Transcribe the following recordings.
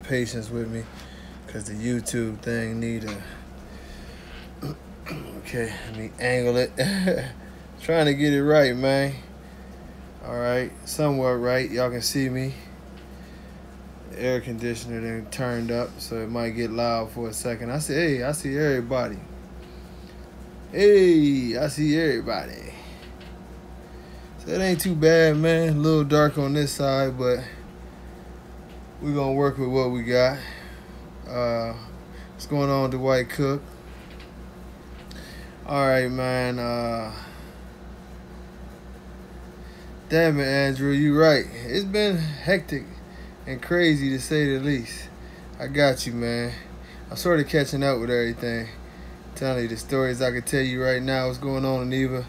patience with me because the YouTube thing need a... Okay, let me angle it. Trying to get it right, man. All right, somewhat right. Y'all can see me. The air conditioner then turned up, so it might get loud for a second. I say, hey, I see everybody. Hey, I see everybody. So it ain't too bad, man. A little dark on this side, but we're gonna work with what we got. What's going on, Dwight Cook? All right, man. Damn it, Andrew, you right. It's been hectic and crazy to say the least. I got you, man. I'm sort of catching up with everything. Telling you the stories I could tell you right now. What's going on, Aniva?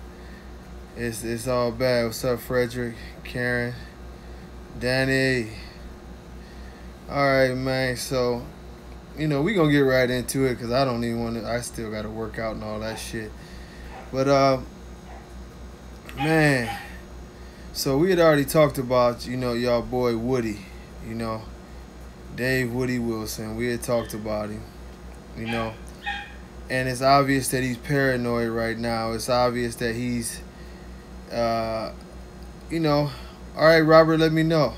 It's all bad. What's up, Frederick, Karen, Danny? All right, man. So, we gonna get right into it because I don't even want to. I still got to work out and all that shit. But man. So we had already talked about, y'all boy Woody, Dave Woody Wilson. We had talked about him, and it's obvious that he's paranoid right now. It's obvious that he's, all right, Robert, let me know.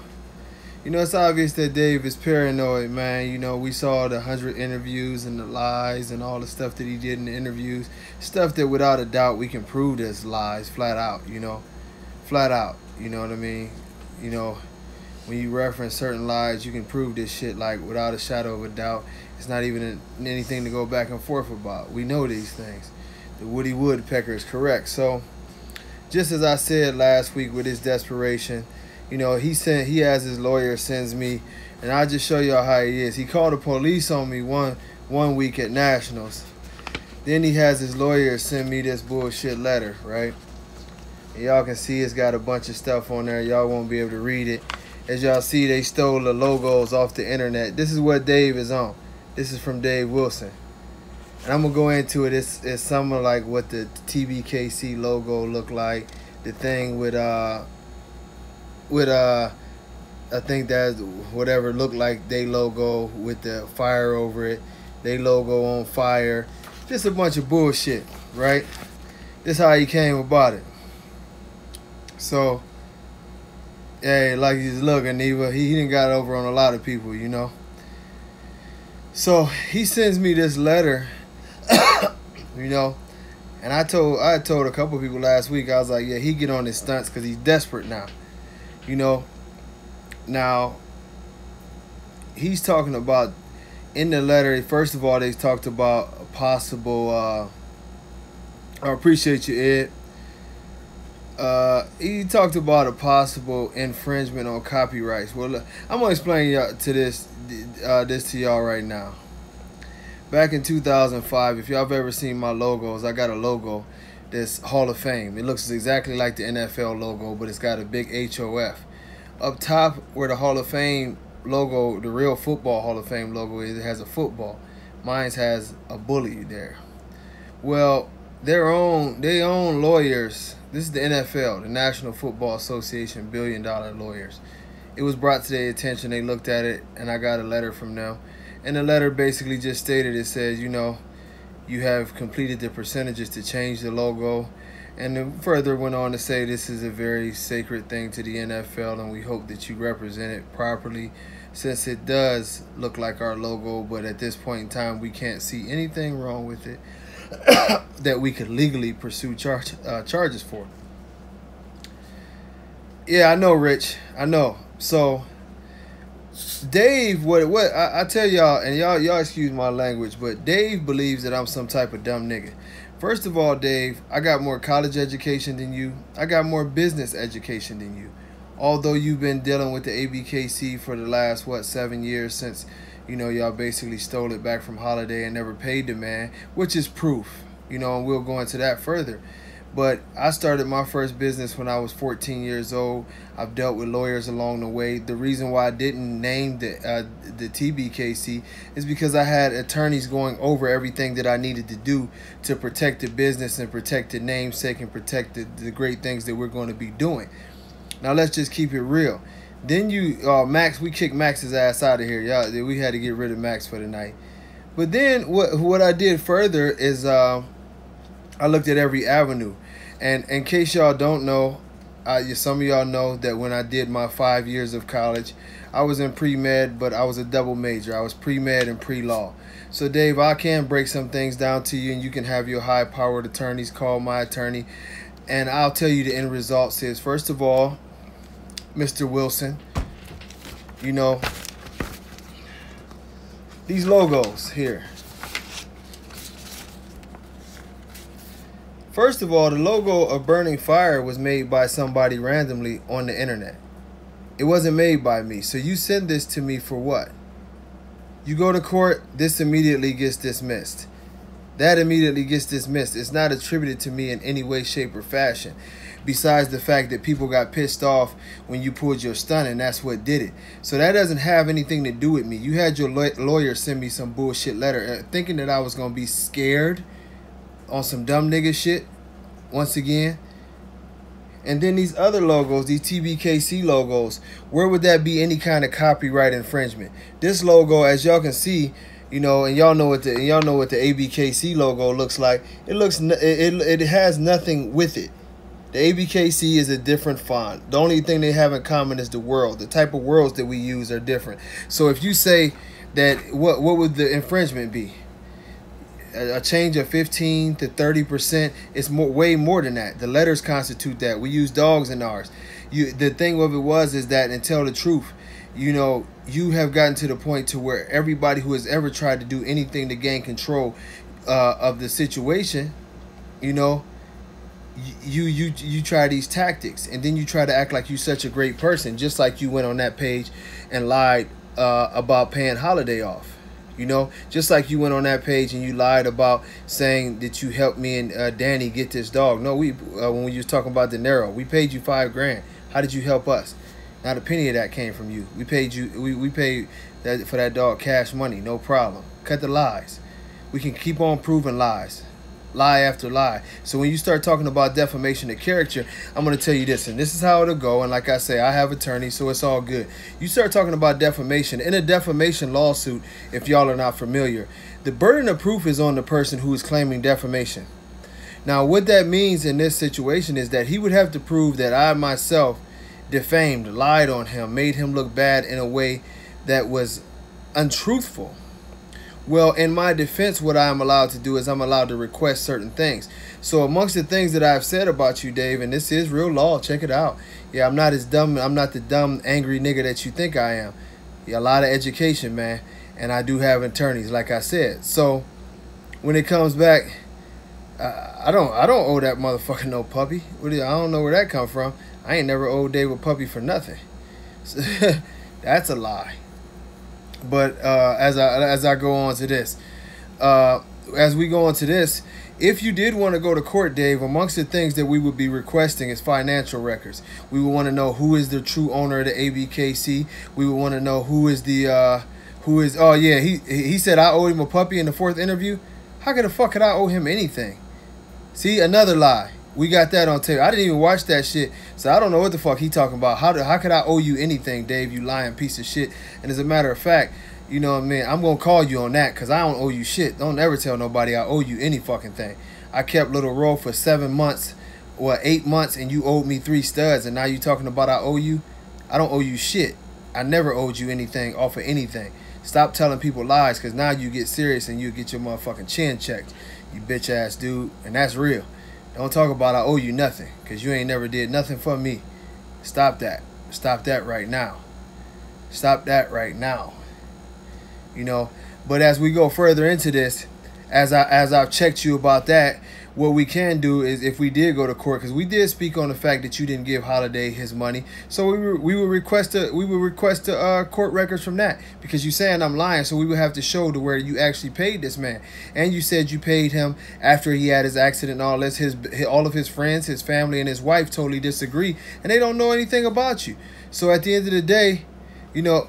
It's obvious that Dave is paranoid, man. We saw the 100 interviews and the lies and all the stuff that he did in the interviews. Stuff that without a doubt we can prove as lies, flat out, Flat out, you know what I mean? When you reference certain lies, you can prove this shit like without a shadow of a doubt. It's not even anything to go back and forth about. We know these things. The Woody Woodpecker is correct. So, just as I said last week with his desperation, he has his lawyer sends me, and I'll just show y'all how he is. He called the police on me one week at Nationals. Then he has his lawyer send me this bullshit letter, right? And y'all can see it's got a bunch of stuff on there. Y'all won't be able to read it. As y'all see, they stole the logos off the internet. This is what Dave is on. This is from Dave Wilson. And I'm going to go into it. It's something like what the TBKC logo looked like. The thing with I think that's whatever looked like they logo with the fire over it. They logo on fire. Just a bunch of bullshit, right? This is how he came about it. So, hey, like he's looking, Neva, he done got over on a lot of people, So he sends me this letter, and I told a couple of people last week, I was like, yeah, he get on his stunts because he's desperate now, Now, he's talking about, in the letter, first of all, they talked about a possible, I appreciate you, Ed. He talked about a possible infringement on copyrights. Well, look, I'm gonna explain this to y'all right now. Back in 2005, if y'all have ever seen my logos, I got a logo that's Hall of Fame. It looks exactly like the NFL logo, but it's got a big HOF. Up top where the Hall of Fame logo, the real football Hall of Fame logo is, it has a football. Mine has a bully there. Well, they own lawyers. This is the NFL, the National Football Association, billion-dollar lawyers. It was brought to their attention. They looked at it, and I got a letter from them. And the letter basically just stated, it says, you have completed the percentages to change the logo. And then further went on to say this is a very sacred thing to the NFL, and we hope that you represent it properly, since it does look like our logo, but at this point in time, we can't see anything wrong with it that we could legally pursue charges for. Yeah, I know, Rich. I know. So, Dave, what I tell y'all, and y'all excuse my language, but Dave believes that I'm some type of dumb nigga. First of all, Dave, I got more college education than you. I got more business education than you. Although you've been dealing with the ABKC for the last, 7 years since, y'all basically stole it back from Holiday and never paid the man, which is proof, and we'll go into that further. But I started my first business when I was 14 years old. I've dealt with lawyers along the way. The reason why I didn't name the TBKC is because I had attorneys going over everything that I needed to do to protect the business and protect the namesake and protect the great things that we're going to be doing. Now, let's just keep it real. Then Max, we kicked Max's ass out of here. Y'all, we had to get rid of Max for the night. But then what I did further is I looked at every avenue. And in case y'all don't know, some of y'all know that when I did my 5 years of college, I was in pre-med, but I was a double major. I was pre-med and pre-law. So, Dave, I can break some things down to you, and you can have your high-powered attorneys call my attorney. And I'll tell you the end results is, first of all, Mr. Wilson, you know, these logos here. First of all, the logo of Burning Fire was made by somebody randomly on the internet. It wasn't made by me. So you send this to me for what? You go to court, this immediately gets dismissed. That immediately gets dismissed. It's not attributed to me in any way, shape, or fashion. Besides the fact that people got pissed off when you pulled your stunt, and that's what did it. So that doesn't have anything to do with me. You had your lawyer send me some bullshit letter thinking that I was going to be scared on some dumb nigga shit once again. And then these other logos, these TBKC logos, where would that be any kind of copyright infringement? This logo, as y'all can see, you know, and y'all know what the ABKC logo looks like. It has nothing with it. The ABKC is a different font. The only thing they have in common is the world. The type of worlds that we use are different. So if you say that, what would the infringement be? A change of 15 to 30%. It's way more than that. The letters constitute that. We use dogs in ours. The thing of it is that, and tell the truth, you know, you have gotten to the point to where everybody who has ever tried to do anything to gain control of the situation, you know, you try these tactics, and then you try to act like you're such a great person, just like you went on that page and lied about paying Holiday off. You know, just like you went on that page and you lied about saying that you helped me and Danny get this dog. No, when we was talking about De Niro, we paid you $5,000. How did you help us? Not a penny of that came from you. We paid you. We paid that for that dog cash money, no problem. Cut the lies. We can keep on proving lies, lie after lie. So when you start talking about defamation of character, I'm going to tell you this, and this is how it'll go. And like I say, I have attorneys, so it's all good. You start talking about defamation. In a defamation lawsuit, if y'all are not familiar, the burden of proof is on the person who is claiming defamation. Now, what that means in this situation is that he would have to prove that I myself defamed, lied on him, made him look bad in a way that was untruthful. Well, in my defense, what I'm allowed to do is I'm allowed to request certain things. So amongst the things that I've said about you, Dave, and this is real law, check it out. Yeah, I'm not as dumb. I'm not the dumb, angry nigga that you think I am. Yeah, a lot of education, man. And I do have attorneys, like I said. So when it comes back, I don't owe that motherfucker no puppy. I don't know where that come from. I ain't never owed Dave a puppy for nothing. That's a lie. But as I go on to this, as we go on to this, if you did want to go to court, Dave, amongst the things that we would be requesting is financial records. We would want to know who is the true owner of the ABKC. We would want to know who is oh yeah, he said I owed him a puppy in the 4th interview. How the fuck could I owe him anything? See, another lie. We got that on tape. I didn't even watch that shit, so I don't know what the fuck he talking about. How could I owe you anything, Dave, you lying piece of shit? And as a matter of fact, you know what I mean, I'm going to call you on that because I don't owe you shit. Don't ever tell nobody I owe you any fucking thing. I kept Little Roll for 7 months or 8 months, and you owed me 3 studs, and now you talking about I owe you? I don't owe you shit. I never owed you anything off of anything. Stop telling people lies, because now you get serious and you get your motherfucking chin checked, you bitch ass dude, and that's real. Don't talk about I owe you nothing, because you ain't never did nothing for me. Stop that. Stop that right now. Stop that right now. You know, but as we go further into this, as I've checked you about that, what we can do is, if we did go to court, because we did speak on the fact that you didn't give Holiday his money, so we would request court records from that, because you saying I'm lying, so we would have to show to where you actually paid this man, and you said you paid him after he had his accident and all this. All of his friends, his family, and his wife totally disagree, and they don't know anything about you. So at the end of the day, you know,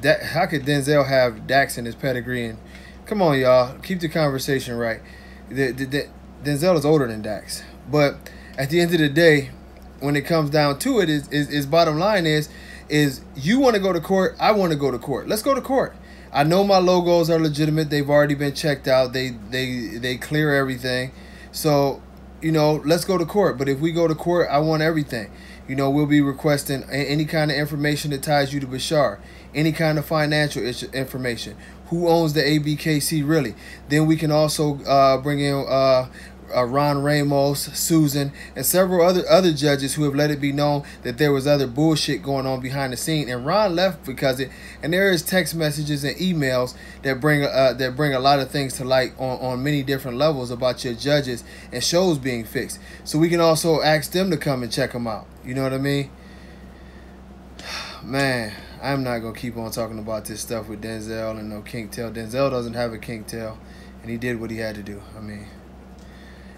that how could Denzel have Dax in his pedigree? And come on, y'all, keep the conversation right. Denzel is older than Dax, but at the end of the day, when it comes down to it, is bottom line is, is you want to go to court, I want to go to court. Let's go to court. I know my logos are legitimate. They've already been checked out. They clear everything. So, you know, let's go to court. But if we go to court, I want everything. You know, we'll be requesting any kind of information that ties you to Bashar, any kind of financial information. Who owns the ABKC really? Then we can also bring in Ron Ramos, Susan, and several other judges who have let it be known that there was other bullshit going on behind the scene. And Ron left because and there is text messages and emails that bring a lot of things to light on many different levels about your judges and shows being fixed. So we can also ask them to come and check them out. You know what I mean? Man, I'm not gonna keep on talking about this stuff with Denzel and no kink tail. Denzel doesn't have a kink tail, and he did what he had to do. I mean,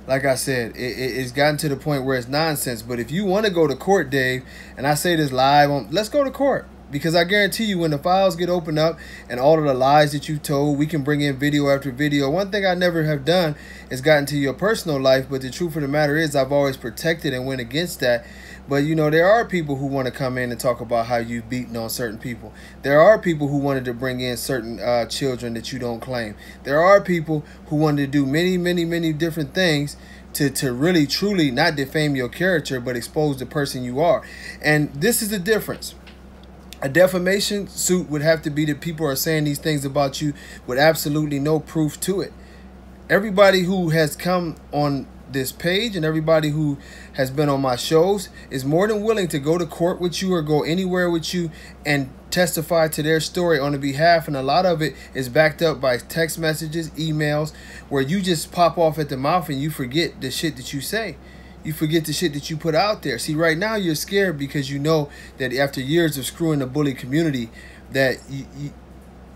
like I said, it's gotten to the point where it's nonsense. But if you want to go to court, Dave, and I say this live, let's go to court. Because I guarantee you when the files get opened up and all of the lies that you told, we can bring in video after video. One thing I never have done is gotten to your personal life, but the truth of the matter is I've always protected and went against that. But, you know, there are people who want to come in and talk about how you've beaten on certain people. There are people who wanted to bring in certain children that you don't claim. There are people who wanted to do many, many, many different things to really, truly not defame your character, but expose the person you are. And this is the difference. A defamation suit would have to be that people are saying these things about you with absolutely no proof to it. Everybody who has come on this page and everybody who has been on my shows is more than willing to go to court with you or go anywhere with you and testify to their story on the behalf. And a lot of it is backed up by text messages, emails, where you just pop off at the mouth and you forget the shit that you say. You forget the shit that you put out there. See, right now you're scared because you know that after years of screwing the bully community, that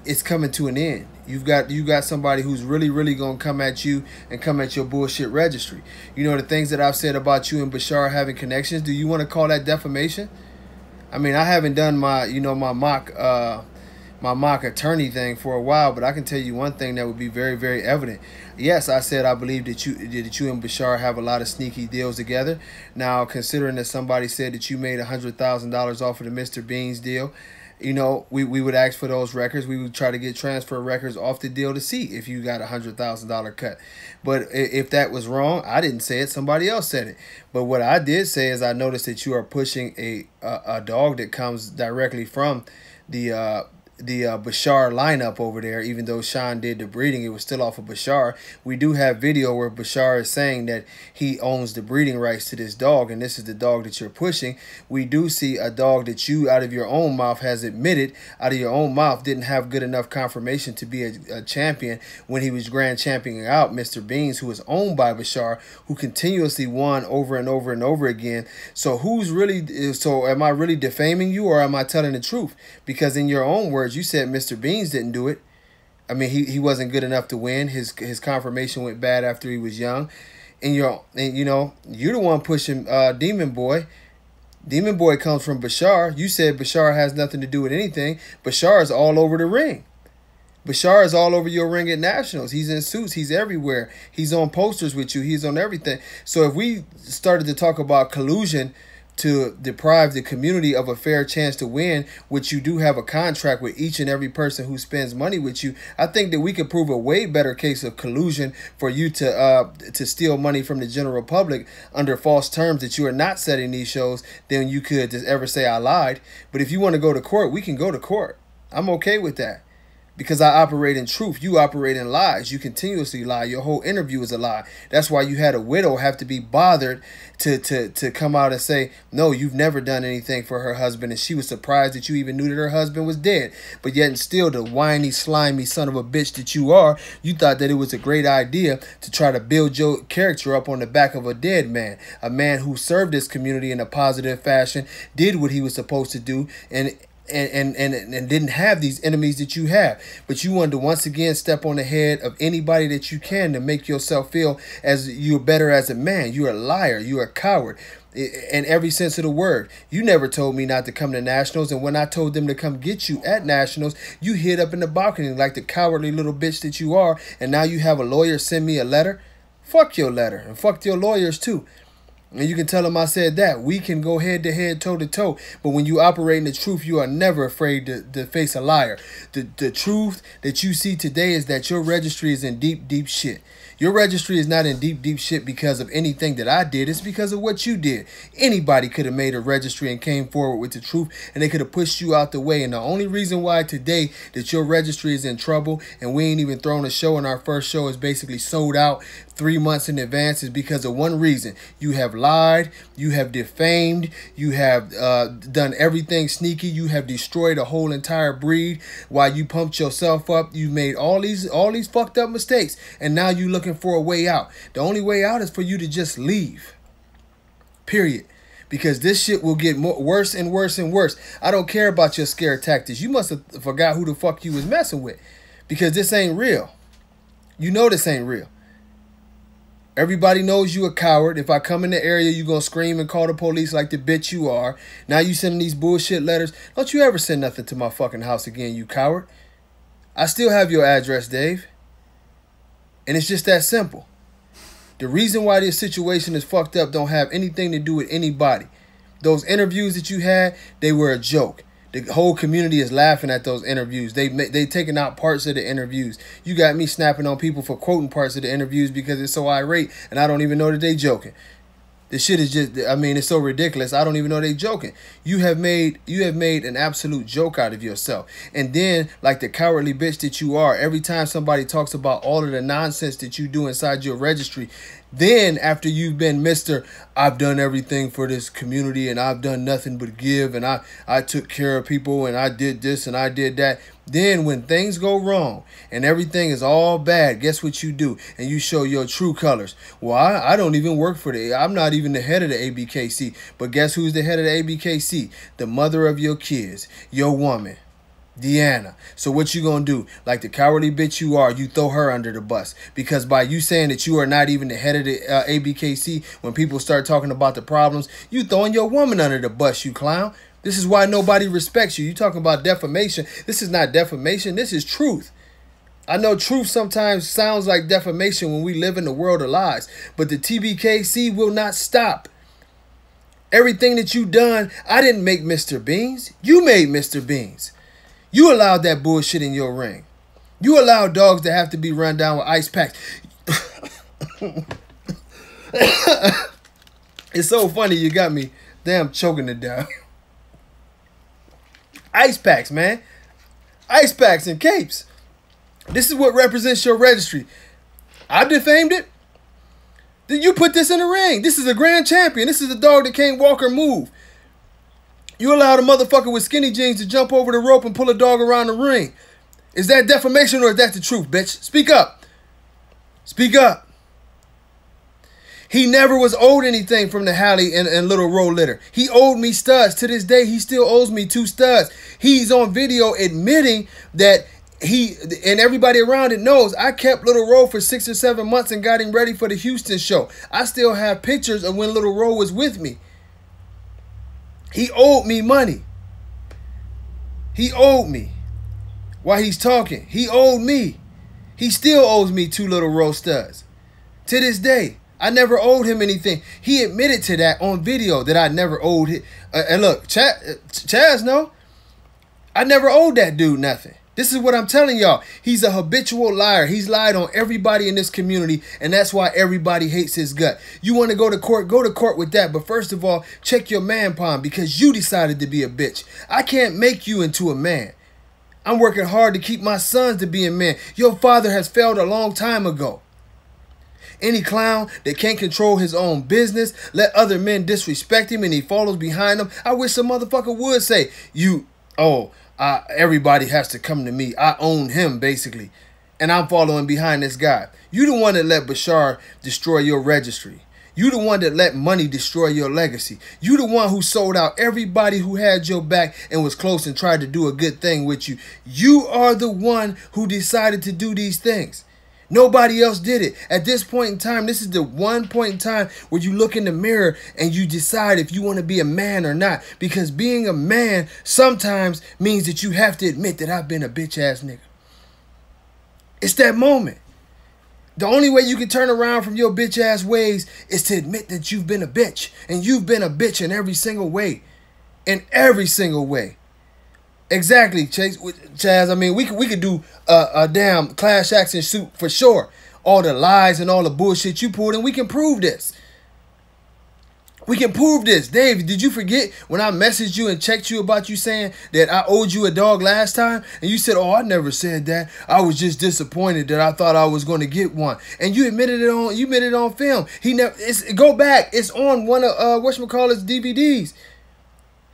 it's coming to an end. You got somebody who's really gonna come at you and come at your bullshit registry. You know the things that I've said about you and Bashar having connections. Do you want to call that defamation? I mean, I haven't done my my mock attorney thing for a while, but I can tell you one thing that would be very evident. Yes, I said I believe that you and Bashar have a lot of sneaky deals together. Now, considering that somebody said that you made $100,000 off of the Mr. Beans deal, you know, we would ask for those records. We would try to get transfer records off the deal to see if you got $100,000 cut. But if that was wrong, I didn't say it. Somebody else said it. But what I did say is I noticed that you are pushing a dog that comes directly from the Bashar lineup over there. Even though Sean did the breeding, it was still off of Bashar. We do have video where Bashar is saying that he owns the breeding rights to this dog, and this is the dog that you're pushing. We do see a dog that you, out of your own mouth, has admitted, out of your own mouth, didn't have good enough confirmation to be a champion when he was grand championing out Mr. Beans, who is owned by Bashar, who continuously won over and over and over again. So am I really defaming you, or am I telling the truth? Because in your own words, you said Mr. Beans didn't do it. I mean, he wasn't good enough to win. His confirmation went bad after he was young. And you know, you're the one pushing Demon Boy. Demon Boy comes from Bashar. You said Bashar has nothing to do with anything. Bashar is all over the ring. Bashar is all over your ring at Nationals. He's in suits. He's everywhere. He's on posters with you. He's on everything. So if we started to talk about collusion to deprive the community of a fair chance to win, which you do have a contract with each and every person who spends money with you, I think that we could prove a way better case of collusion for you to steal money from the general public under false terms that you are not setting these shows than you could to ever say I lied. But if you want to go to court, we can go to court. I'm okay with that. Because I operate in truth. You operate in lies. You continuously lie. Your whole interview is a lie. That's why you had a widow have to be bothered to come out and say, no, you've never done anything for her husband. And she was surprised that you even knew that her husband was dead. But yet and still, the whiny, slimy son of a bitch that you are, you thought that it was a great idea to try to build your character up on the back of a dead man. A man who served this community in a positive fashion, did what he was supposed to do, and didn't have these enemies that you have. But you wanted to once again step on the head of anybody that you can to make yourself feel as you're better as a man. You're a liar. You're a coward. In every sense of the word. You never told me not to come to Nationals, and when I told them to come get you at Nationals, you hid up in the balcony like the cowardly little bitch that you are, and now you have a lawyer send me a letter? Fuck your letter, and fuck your lawyers too. And you can tell them I said that. We can go head to head, toe to toe. But when you operate in the truth, you are never afraid to face a liar. The truth that you see today is that your registry is in deep, deep shit. Your registry is not in deep, deep shit because of anything that I did. It's because of what you did. Anybody could have made a registry and came forward with the truth, and they could have pushed you out the way. And the only reason why today that your registry is in trouble and we ain't even thrown a show, and our first show is basically sold out 3 months in advance, is because of one reason. You have lied, you have defamed, you have done everything sneaky, you have destroyed a whole entire breed while you pumped yourself up. You made all these fucked up mistakes, and now you looking for a way out. The only way out is for you to just leave. Period. Because this shit will get worse and worse and worse. I don't care about your scare tactics. You must have forgot who the fuck you was messing with, because this ain't real. You know this ain't real. Everybody knows you a coward. If I come in the area, you going to scream and call the police like the bitch you are. Now you sending these bullshit letters. Don't you ever send nothing to my fucking house again, you coward. I still have your address, Dave. And it's just that simple. The reason why this situation is fucked up don't have anything to do with anybody. Those interviews that you had, they were a joke. The whole community is laughing at those interviews. They taking out parts of the interviews. You got me snapping on people for quoting parts of the interviews because it's so irate, and I don't even know that they joking. This shit is just, I mean, it's so ridiculous. I don't even know they joking. You have made an absolute joke out of yourself. And then, like the cowardly bitch that you are, every time somebody talks about all of the nonsense that you do inside your registry, then after you've been Mr. I've done everything for this community and I've done nothing but give, and I took care of people and I did this and I did that. Then when things go wrong and everything is all bad, guess what you do? And you show your true colors. Well, I don't even work for I'm not even the head of the ABKC. But guess who's the head of the ABKC? The mother of your kids, your woman, Deanna. So what you gonna do? Like the cowardly bitch you are, you throw her under the bus. Because by you saying that you are not even the head of the ABKC, when people start talking about the problems, you throwing your woman under the bus, you clown. This is why nobody respects you. You talking about defamation. This is not defamation. This is truth. I know truth sometimes sounds like defamation when we live in the world of lies. But the TBKC will not stop. Everything that you done, I didn't make Mr. Beans. You made Mr. Beans. You allowed that bullshit in your ring. You allowed dogs to have to be run down with ice packs. It's so funny. You got me damn choking it down. Ice packs, man. Ice packs and capes. This is what represents your registry. I defamed it. Then you put this in the ring. This is a grand champion. This is a dog that can't walk or move. You allowed a motherfucker with skinny jeans to jump over the rope and pull a dog around the ring. Is that defamation or is that the truth, bitch? Speak up. Speak up. He never was owed anything from the Hallie and Little Row litter. He owed me studs. To this day, he still owes me 2 studs. He's on video admitting that he, and everybody around it knows, I kept Little Row for 6 or 7 months and got him ready for the Houston show. I still have pictures of when Little Row was with me. He owed me money. He owed me. While he's talking, he owed me. He still owes me 2 Little Row studs. To this day, I never owed him anything. He admitted to that on video that I never owed him. And look, Chaz, no, I never owed that dude nothing. This is what I'm telling y'all. He's a habitual liar. He's lied on everybody in this community, and that's why everybody hates his gut. You want to go to court with that. But first of all, check your man palm, because you decided to be a bitch. I can't make you into a man. I'm working hard to keep my sons to being men. Your father has failed a long time ago. Any clown that can't control his own business, let other men disrespect him, and he follows behind them, I wish some motherfucker would say, everybody has to come to me. I own him, basically. And I'm following behind this guy. You the one that let Bashar destroy your registry. You the one that let money destroy your legacy. You the one who sold out everybody who had your back and was close and tried to do a good thing with you. You are the one who decided to do these things. Nobody else did it. At this point in time, this is the one point in time where you look in the mirror and you decide if you want to be a man or not. Because being a man sometimes means that you have to admit that I've been a bitch ass nigga. It's that moment. The only way you can turn around from your bitch ass ways is to admit that you've been a bitch. And you've been a bitch in every single way. In every single way. Exactly, Chaz. I mean, we could do a damn class action suit for sure. All the lies and all the bullshit you pulled, and we can prove this. We can prove this. Dave, did you forget when I messaged you and checked you about you saying that I owed you a dog last time? And you said, oh, I never said that. I was just disappointed that I thought I was going to get one. And you admitted it on film. Go back. It's on one of whatchamacallit's DVDs.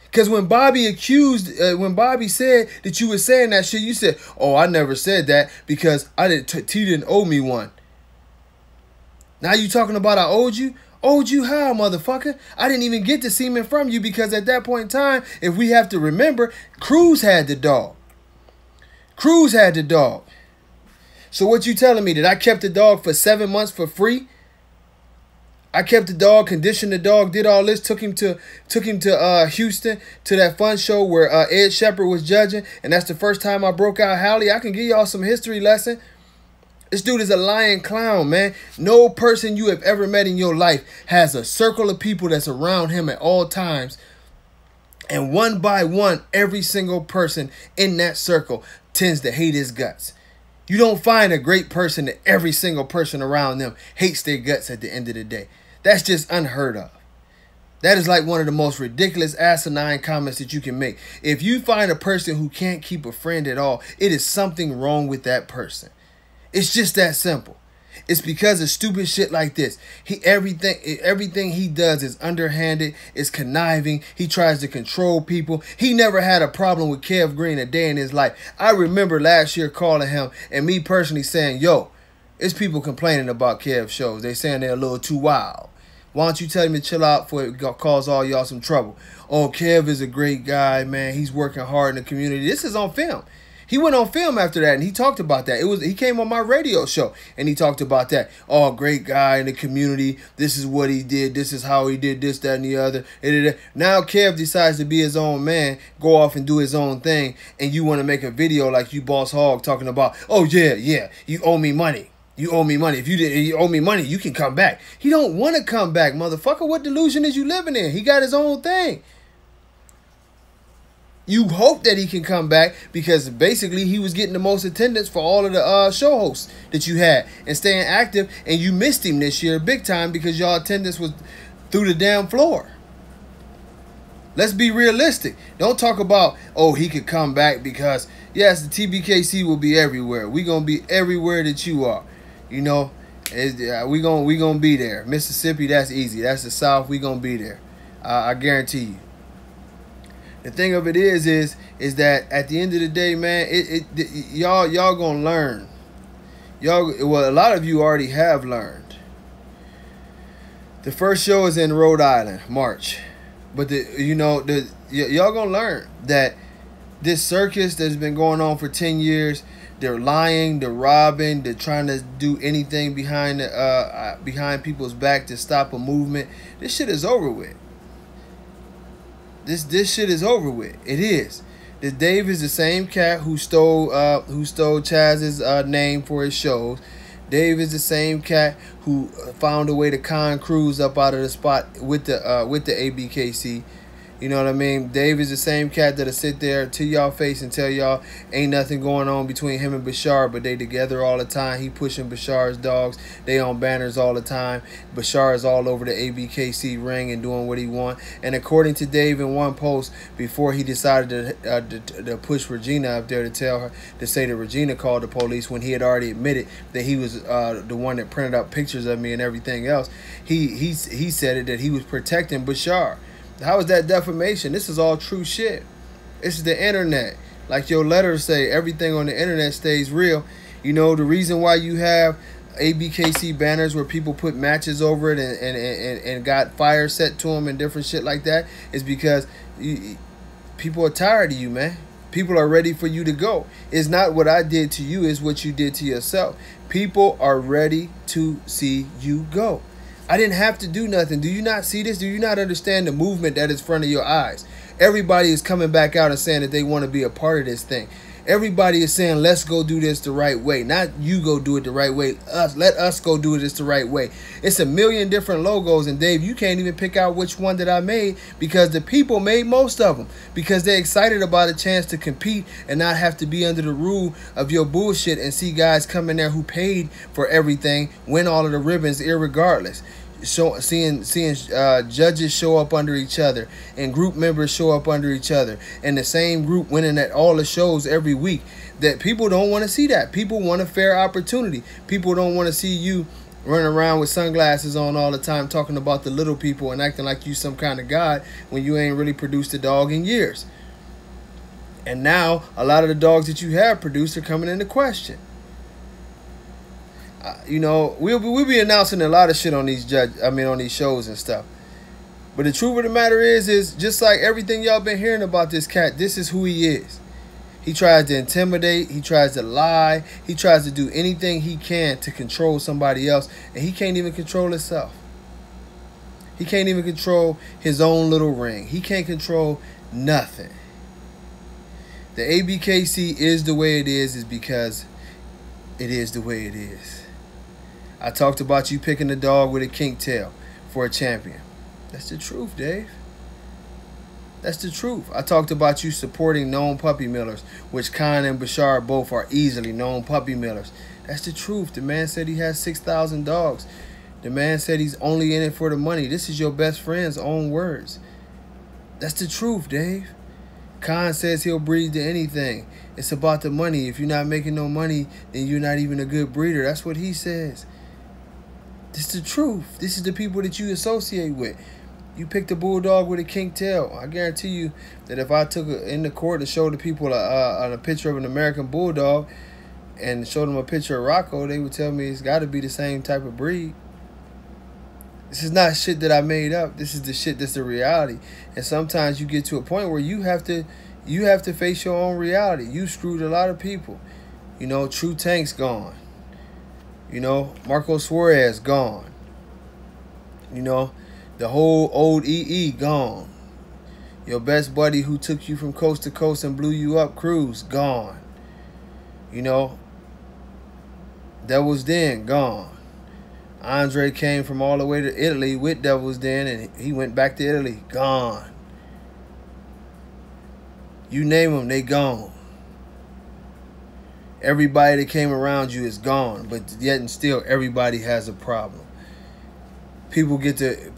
Because when Bobby said that you were saying that shit, you said, oh, I never said that because T didn't owe me one. Now you talking about I owed you? Owed you how, motherfucker? I didn't even get the semen from you because at that point in time, if we have to remember, Cruz had the dog. Cruz had the dog. So what you telling me, that I kept the dog for 7 months for free? I kept the dog, conditioned the dog, did all this, took him to Houston to that fun show where Ed Shepherd was judging, and that's the first time I broke out Howley. I can give y'all some history lesson. This dude is a lying clown, man. No person you have ever met in your life has a circle of people that's around him at all times. And one by one, every single person in that circle tends to hate his guts. You don't find a great person that every single person around them hates their guts at the end of the day. That's just unheard of. That is like one of the most ridiculous, asinine comments that you can make. If you find a person who can't keep a friend at all, it is something wrong with that person. It's just that simple. It's because of stupid shit like this. Everything he does is underhanded, is conniving. He tries to control people. He never had a problem with Kev Green a day in his life. I remember last year calling him and me personally saying, yo, it's people complaining about Kev shows. They saying they're a little too wild. Why don't you tell him to chill out before it cause all y'all some trouble? Oh, Kev is a great guy, man. He's working hard in the community. This is on film. He went on film after that and he talked about that. He came on my radio show and he talked about that. Oh, great guy in the community. This is what he did. This is how he did this, that, and the other. Now Kev decides to be his own man, go off and do his own thing, and you want to make a video like you Boss Hog talking about, oh, yeah, you owe me money. You owe me money. If you owe me money, you can come back. He don't want to come back, motherfucker. What delusion is you living in? He got his own thing. You hope that he can come back because basically he was getting the most attendance for all of the show hosts that you had and staying active, and you missed him this year big time because y'all attendance was through the damn floor. Let's be realistic. Don't talk about, oh, he could come back because, yes, the TBKC will be everywhere. We're going to be everywhere that you are. You know, we gonna be there. Mississippi, that's easy. That's the South. We going to be there. I guarantee you. The thing of it is that at the end of the day, man, y'all gonna learn. Well, a lot of you already have learned. The first show is in Rhode Island, March, but y'all gonna learn that this circus that's been going on for 10 years, they're lying, they're robbing, they're trying to do anything behind people's back to stop a movement. This shit is over with. This shit is over with. It is. The Dave is the same cat who stole Chaz's name for his shows. Dave is the same cat who found a way to con Cruz up out of the spot with the ABKC. You know what I mean? Dave is the same cat that'll sit there to y'all face and tell y'all ain't nothing going on between him and Bashar, but they together all the time. He pushing Bashar's dogs. They on banners all the time. Bashar is all over the ABKC ring and doing what he want. And according to Dave in one post, before he decided to push Regina up there to say that Regina called the police when he had already admitted that he was the one that printed out pictures of me and everything else, he said that he was protecting Bashar. How is that defamation? This is all true shit. This is the internet. Like your letters say, everything on the internet stays real. You know, the reason why you have ABKC banners where people put matches over it and got fire set to them and different shit like that is because people are tired of you, man. People are ready for you to go. It's not what I did to you, it's what you did to yourself. People are ready to see you go. I didn't have to do nothing. Do you not see this? Do you not understand the movement that is in front of your eyes? Everybody is coming back out and saying that they want to be a part of this thing. Everybody is saying, let's go do this the right way. Not you go do it the right way. Let us go do this the right way. It's a million different logos. And Dave, you can't even pick out which one that I made because the people made most of them. Because they're excited about a chance to compete and not have to be under the rule of your bullshit and see guys come in there who paid for everything, win all of the ribbons irregardless. Seeing judges show up under each other and group members show up under each other and the same group winning at all the shows every week. That people don't want to see that. People want a fair opportunity. People don't want to see you running around with sunglasses on all the time talking about the little people and acting like you some kind of god when you ain't really produced a dog in years. And now a lot of the dogs that you have produced are coming into question. You know, we'll be announcing a lot of shit on these on these shows and stuff. But the truth of the matter is just like everything y'all been hearing about this cat, this is who he is. He tries to intimidate, he tries to lie, he tries to do anything he can to control somebody else, and he can't even control himself. He can't even control his own little ring. He can't control nothing. The ABKC is the way it is because it is the way it is. I talked about you picking a dog with a kink tail for a champion. That's the truth, Dave. That's the truth. I talked about you supporting known puppy millers, which Khan and Bashar both are easily known puppy millers. That's the truth. The man said he has 6,000 dogs. The man said he's only in it for the money. This is your best friend's own words. That's the truth, Dave. Khan says he'll breed to anything. It's about the money. If you're not making no money, then you're not even a good breeder. That's what he says. This is the truth. This is the people that you associate with. You picked a bulldog with a kink tail. I guarantee you that if I took it in the court and showed the people a picture of an American bulldog and showed them a picture of Rocco, they would tell me it's got to be the same type of breed. This is not shit that I made up. This is the shit that's the reality. And sometimes you get to a point where you have to face your own reality. You screwed a lot of people. You know, True Tank's gone. You know, Marco Suarez gone. You know, the whole old EE gone. Your best buddy who took you from coast to coast and blew you up, Cruz, gone. You know, Devil's Den, gone. Andre came from all the way to Italy with Devil's Den and he went back to Italy, gone. You name them, they gone. Everybody that came around you is gone, but yet and still everybody has a problem. People get to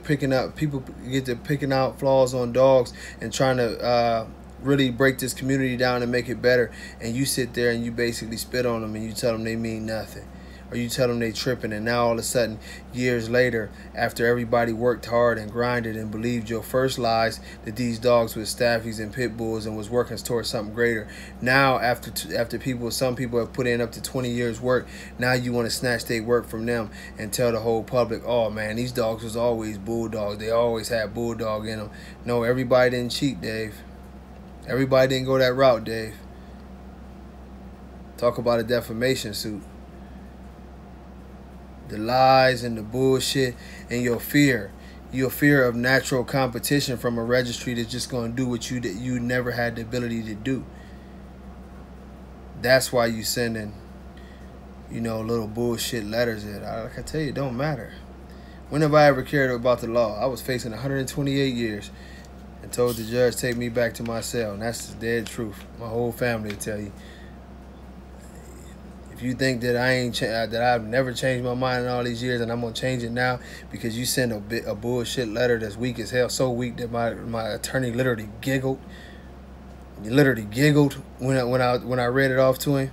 picking out flaws on dogs and trying to really break this community down and make it better. And you sit there and you basically spit on them and you tell them they mean nothing. Or you tell them they tripping, and now all of a sudden, years later, after everybody worked hard and grinded and believed your first lies that these dogs were staffies and pit bulls and was working towards something greater, now after some people have put in up to 20 years work, now you want to snatch their work from them and tell the whole public, oh man, these dogs was always bulldogs. They always had bulldog in them. No, everybody didn't cheat, Dave. Everybody didn't go that route, Dave. Talk about a defamation suit. The lies and the bullshit and your fear of natural competition from a registry that's just going to do what you never had the ability to do. That's why you sending, you know, little bullshit letters in. Like I tell you, it don't matter. When have I ever cared about the law? I was facing 128 years and told the judge take me back to my cell, and that's the dead truth. My whole family will tell you. If you think that I've never changed my mind in all these years and I'm gonna change it now because you send a bullshit letter that's weak as hell, so weak that my attorney literally giggled. He literally giggled when I read it off to him.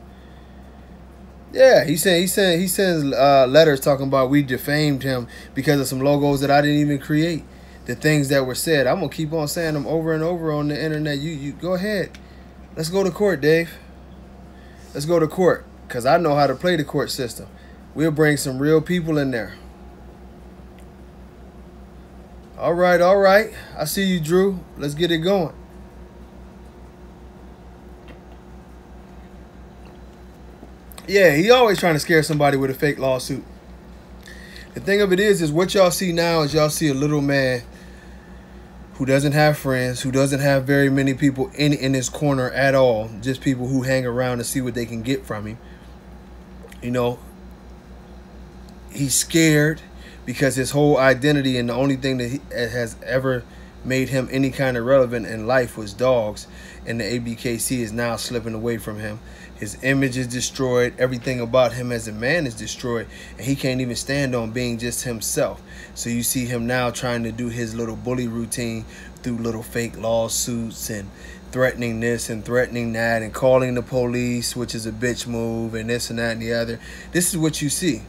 Yeah, he sends letters talking about we defamed him because of some logos that I didn't even create. The things that were said, I'm gonna keep on saying them over and over on the internet. You go ahead. Let's go to court, Dave. Let's go to court. Because I know how to play the court system. We'll bring some real people in there. All right. I see you, Drew. Let's get it going. Yeah, he always trying to scare somebody with a fake lawsuit. The thing of it is what y'all see now is y'all see a little man who doesn't have friends, who doesn't have very many people in his corner at all, just people who hang around to see what they can get from him. You know, he's scared because his whole identity and the only thing that has ever made him any kind of relevant in life was dogs, and the ABKC is now slipping away from him. His image is destroyed. Everything about him as a man is destroyed, and he can't even stand on being just himself. So you see him now trying to do his little bully routine through little fake lawsuits and threatening this and threatening that and calling the police, which is a bitch move, and this and that and the other. This is what you see.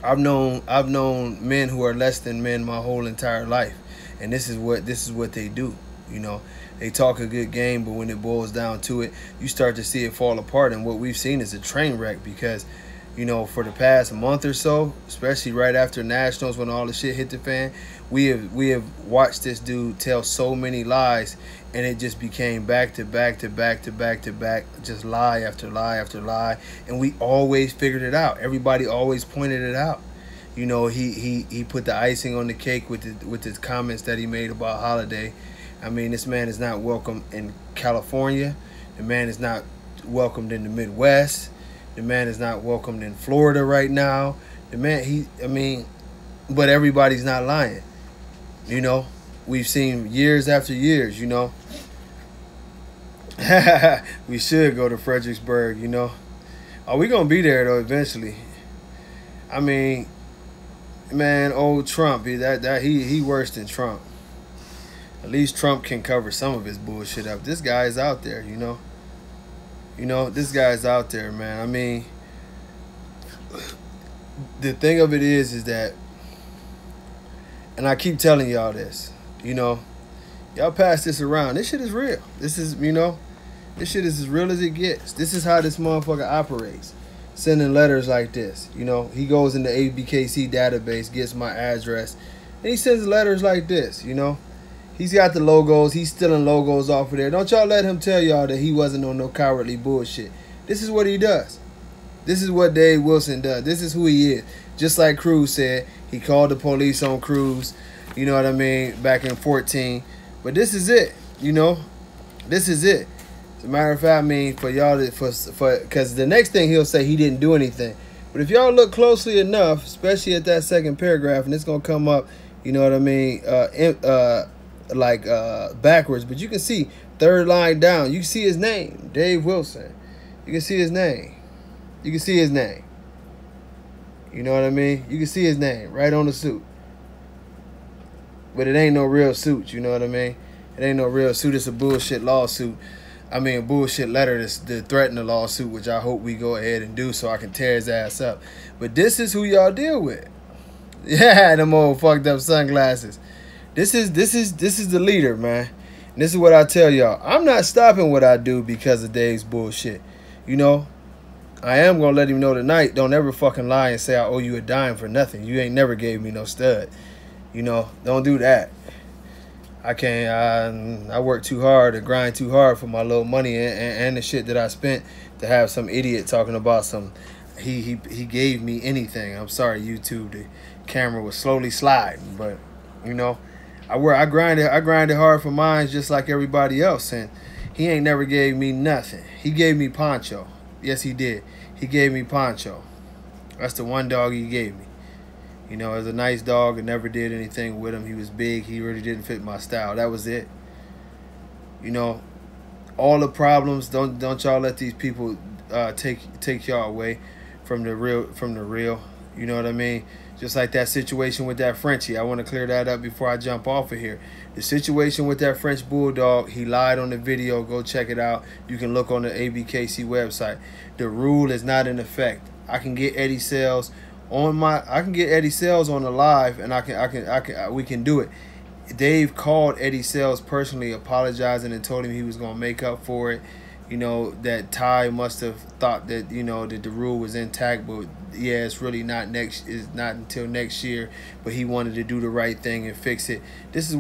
I've known men who are less than men my whole entire life, and this is what they do. You know, they talk a good game, but when it boils down to it, you start to see it fall apart. And what we've seen is a train wreck because, you know, for the past month or so, especially right after Nationals when all the shit hit the fan, we have watched this dude tell so many lies, and it just became back to back to back to back to back, just lie after lie after lie. And we always figured it out. Everybody always pointed it out. You know, he put the icing on the cake with his comments that he made about Holiday. I mean, this man is not welcome in California. The man is not welcomed in the Midwest. The man is not welcomed in Florida right now. The man, but everybody's not lying. You know, we've seen years after years, you know. We should go to Fredericksburg, you know. Oh, we're going to be there, though, eventually. I mean, man, old Trump, he worse than Trump. At least Trump can cover some of his bullshit up. This guy is out there, you know. You know, this guy's out there, man. I mean, the thing of it is that, and I keep telling y'all this, you know, y'all pass this around. This shit is real. This is, you know, this shit is as real as it gets. This is how this motherfucker operates. Sending letters like this. You know, he goes in the ABKC database, gets my address, and he sends letters like this, you know. He's got the logos. He's stealing logos off of there. Don't y'all let him tell y'all that he wasn't on no cowardly bullshit. This is what he does. This is what Dave Wilson does. This is who he is. Just like Cruz said, he called the police on Cruz, you know what I mean, back in 2014. But this is it, you know. This is it. As a matter of fact, I mean, for y'all, because the next thing he'll say, he didn't do anything. But if y'all look closely enough, especially at that second paragraph, and it's going to come up, you know what I mean, backwards, but you can see third line down, you can see his name, Dave Wilson. You can see his name. You can see his name. You know what I mean? You can see his name right on the suit. But it ain't no real suit, you know what I mean? It ain't no real suit. It's a bullshit lawsuit. I mean, a bullshit letter to threaten a lawsuit, which I hope we go ahead and do so I can tear his ass up. But this is who y'all deal with. Yeah, them old fucked up sunglasses. This is the leader, man. And this is what I tell y'all. I'm not stopping what I do because of Dave's bullshit. You know, I am going to let him know tonight, don't ever fucking lie and say I owe you a dime for nothing. You ain't never gave me no stud. You know, don't do that. I can't, I work too hard or grind too hard for my little money and the shit that I spent to have some idiot talking about some, he gave me anything. I'm sorry, YouTube, the camera was slowly sliding, but, you know, I grinded hard for mine just like everybody else, and he ain't never gave me nothing. He gave me Poncho. Yes, he did. He gave me Poncho. That's the one dog he gave me. You know, it was a nice dog. I never did anything with him. He was big. He really didn't fit my style. That was it. You know, all the problems, don't y'all let these people take y'all away from the real. You know what I mean? Just like that situation with that Frenchie. I want to clear that up before I jump off of here. The situation with that French Bulldog, he lied on the video. Go check it out. You can look on the ABKC website. The rule is not in effect. I can get Eddie Sales on the live, and we can do it. Dave called Eddie Sales personally, apologizing and told him he was gonna make up for it. You know, that Ty must have thought that, you know, that the rule was intact, but yeah, it's really not until next year. But he wanted to do the right thing and fix it. That's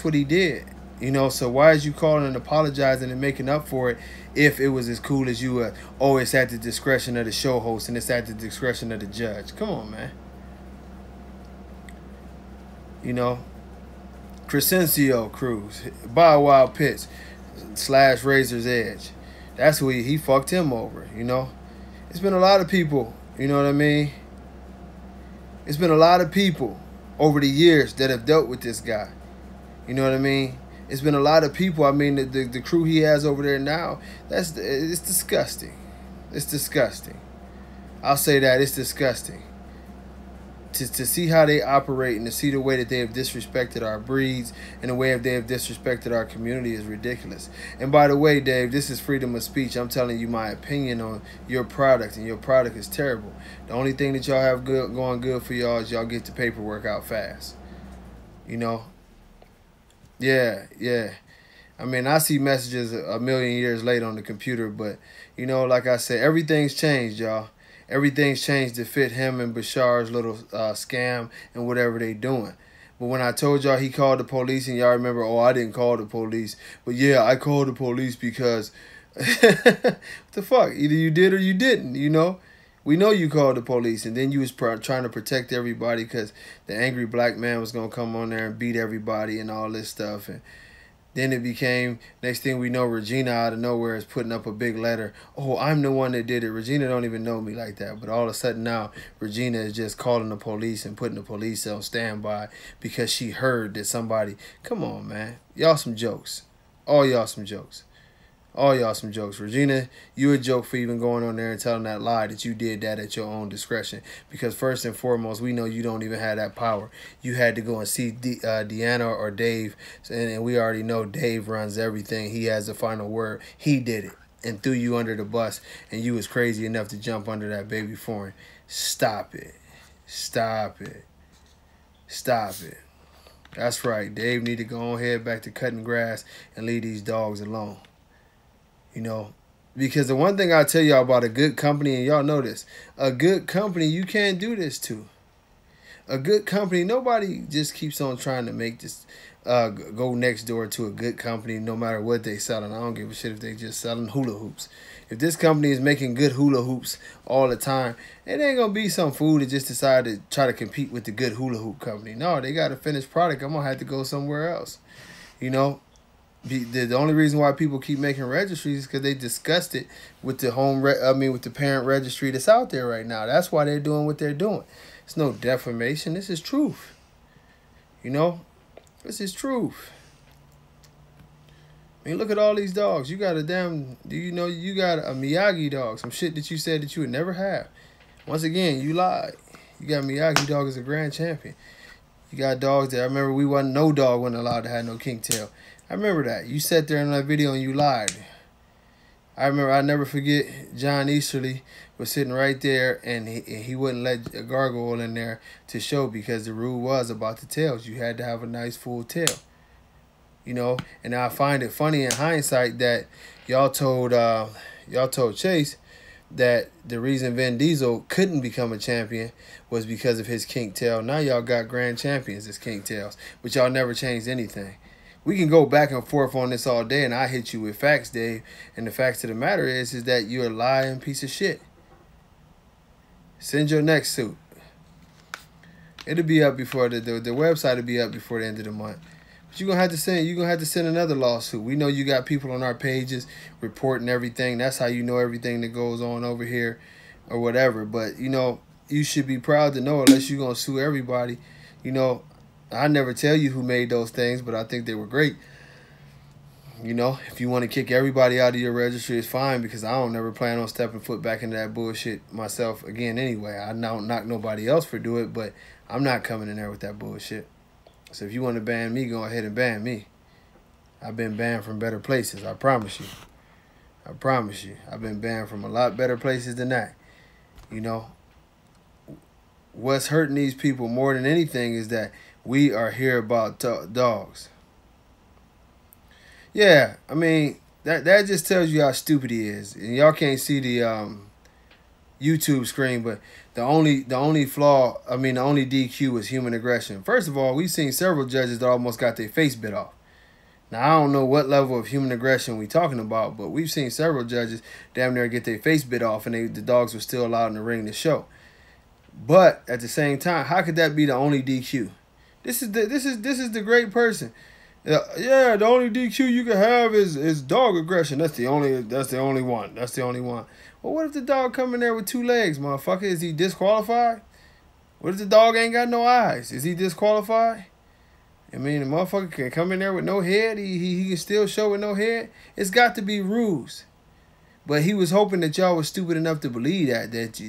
what he did. You know, so why is you calling and apologizing and making up for it if it was as cool as you were? Oh, it's at the discretion of the show host and it's at the discretion of the judge. Come on, man. You know, Crescencio Cruz, Bow Wow Pitts / Razor's Edge. That's who he fucked him over, you know. It's been a lot of people, you know what I mean? It's been a lot of people over the years that have dealt with this guy. You know what I mean? It's been a lot of people. I mean, the crew he has over there now, it's disgusting. It's disgusting. I'll say that. It's disgusting. To see how they operate and to see the way that they have disrespected our breeds and the way that they have disrespected our community is ridiculous. And by the way, Dave, this is freedom of speech. I'm telling you my opinion on your product, and your product is terrible. The only thing that y'all have going good for y'all is y'all get the paperwork out fast. You know? Yeah. I mean, I see messages a million years later on the computer, but, you know, like I said, everything's changed, y'all. Everything's changed to fit him and Bashar's little scam and whatever they doing. But when I told y'all he called the police, and y'all remember, oh, I didn't call the police. But yeah, I called the police because, what the fuck? Either you did or you didn't, you know? We know you called the police, and then you was trying to protect everybody because the angry black man was going to come on there and beat everybody and all this stuff. And then it became, next thing we know, Regina out of nowhere is putting up a big letter. Oh, I'm the one that did it. Regina don't even know me like that. But all of a sudden now, Regina is just calling the police and putting the police on standby because she heard that somebody, come on, man. Y'all some jokes. All y'all some jokes. All y'all some jokes. Regina, you a joke for even going on there and telling that lie that you did that at your own discretion. Because first and foremost, we know you don't even have that power. You had to go and see Deanna or Dave. And we already know Dave runs everything. He has the final word. He did it and threw you under the bus. And you was crazy enough to jump under that baby foreign. Stop it. Stop it. Stop it. That's right. Dave need to go on head back to cutting grass and leave these dogs alone. You know, because the one thing I'll tell y'all about a good company, and y'all know this, a good company you can't do this to. A good company, nobody just keeps on trying to make this go next door to a good company no matter what they selling. I don't give a shit if they just selling hula hoops. If this company is making good hula hoops all the time, it ain't going to be some fool that just decided to try to compete with the good hula hoop company. No, they got a finished product. I'm going to have to go somewhere else, you know. The only reason why people keep making registries is because they disgusted with the with the parent registry that's out there right now. That's why they're doing what they're doing. It's no defamation. This is truth. You know, this is truth. I mean, look at all these dogs. You got a damn, you know, you got a Miyagi dog, some shit that you said that you would never have. Once again, you lied. You got Miyagi dog as a grand champion. You got dogs that I remember no dog wasn't allowed to have no king tail. I remember that. You sat there in that video and you lied. I remember, I never forget, John Easterly was sitting right there and he wouldn't let a gargoyle in there to show because the rule was about the tails. You had to have a nice full tail. You know, and I find it funny in hindsight that y'all told Chase that the reason Vin Diesel couldn't become a champion was because of his kink tail. Now y'all got grand champions as kink tails, but y'all never changed anything. We can go back and forth on this all day, and I hit you with facts, Dave. And the facts of the matter is that you're a lying piece of shit. Send your next suit. It'll be up before the website will be up before the end of the month. But you're gonna have to send another lawsuit. We know you got people on our pages reporting everything. That's how you know everything that goes on over here or whatever. But you know, you should be proud to know, unless you're gonna sue everybody, you know. I never tell you who made those things, but I think they were great. You know, if you want to kick everybody out of your registry, it's fine, because I don't never plan on stepping foot back into that bullshit myself again anyway. I don't knock nobody else for doing it, but I'm not coming in there with that bullshit. So if you want to ban me, go ahead and ban me. I've been banned from better places, I promise you. I promise you. I've been banned from a lot better places than that. You know, what's hurting these people more than anything is that we are here about dogs. Yeah, I mean, that just tells you how stupid he is. And y'all can't see the YouTube screen, but the only flaw, I mean, the only DQ is human aggression. First of all, we've seen several judges that almost got their face bit off. Now, I don't know what level of human aggression we talking about, but we've seen several judges damn near get their face bit off, and the dogs were still allowed in the ring to show. But at the same time, how could that be the only DQ? This is the great person. Yeah, the only DQ you can have is dog aggression. That's the only one. That's the only one. Well, what if the dog come in there with 2 legs, motherfucker? Is he disqualified? What if the dog ain't got no eyes? Is he disqualified? I mean, the motherfucker can come in there with no head. He can still show with no head. It's got to be rules. But he was hoping that y'all was stupid enough to believe that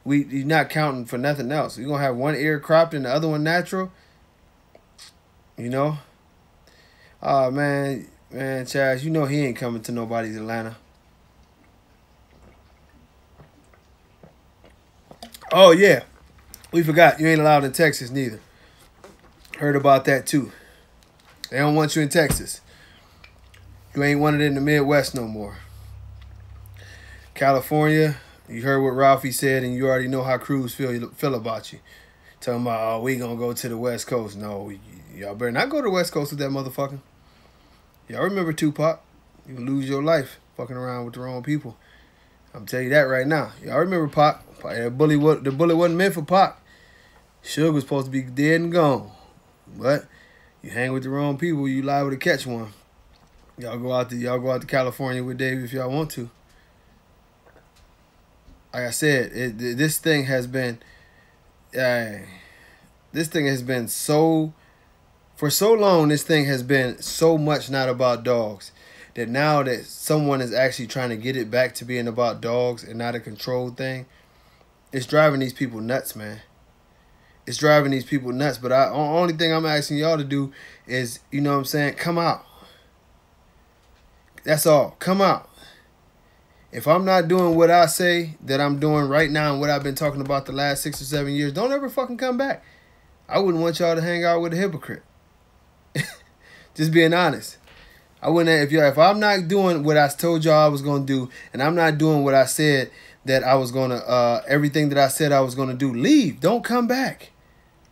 you're not counting for nothing else. You're gonna have one ear cropped and the other one natural. You know? Oh man, Chaz, you know he ain't coming to nobody's Atlanta. Oh yeah. We forgot you ain't allowed in Texas neither. Heard about that too. They don't want you in Texas. You ain't wanted in the Midwest no more. California, you heard what Ralphie said, and you already know how Cruz feel about you. Talking about, oh, we gonna go to the West Coast. No, y'all better not go to the West Coast with that motherfucker. Y'all remember Tupac? You can lose your life fucking around with the wrong people. I'm telling you that right now. Y'all remember Pac? The bullet wasn't meant for Pac. Suge was supposed to be dead and gone. But you hang with the wrong people, you liable to catch one. Y'all go out to California with Dave if y'all want to. Like I said, this thing has been for so long. This thing has been so much not about dogs that now that someone is actually trying to get it back to being about dogs and not a controlled thing, it's driving these people nuts, man. It's driving these people nuts. But the only thing I'm asking y'all to do is, you know what I'm saying, come out. That's all. Come out. If I'm not doing what I say that I'm doing right now and what I've been talking about the last 6 or 7 years, don't ever fucking come back. I wouldn't want y'all to hang out with a hypocrite. Just being honest. I wouldn't. If I'm not doing what I told y'all I was gonna do, and I'm not doing what I said that I was gonna, everything that I said I was gonna do, leave. Don't come back.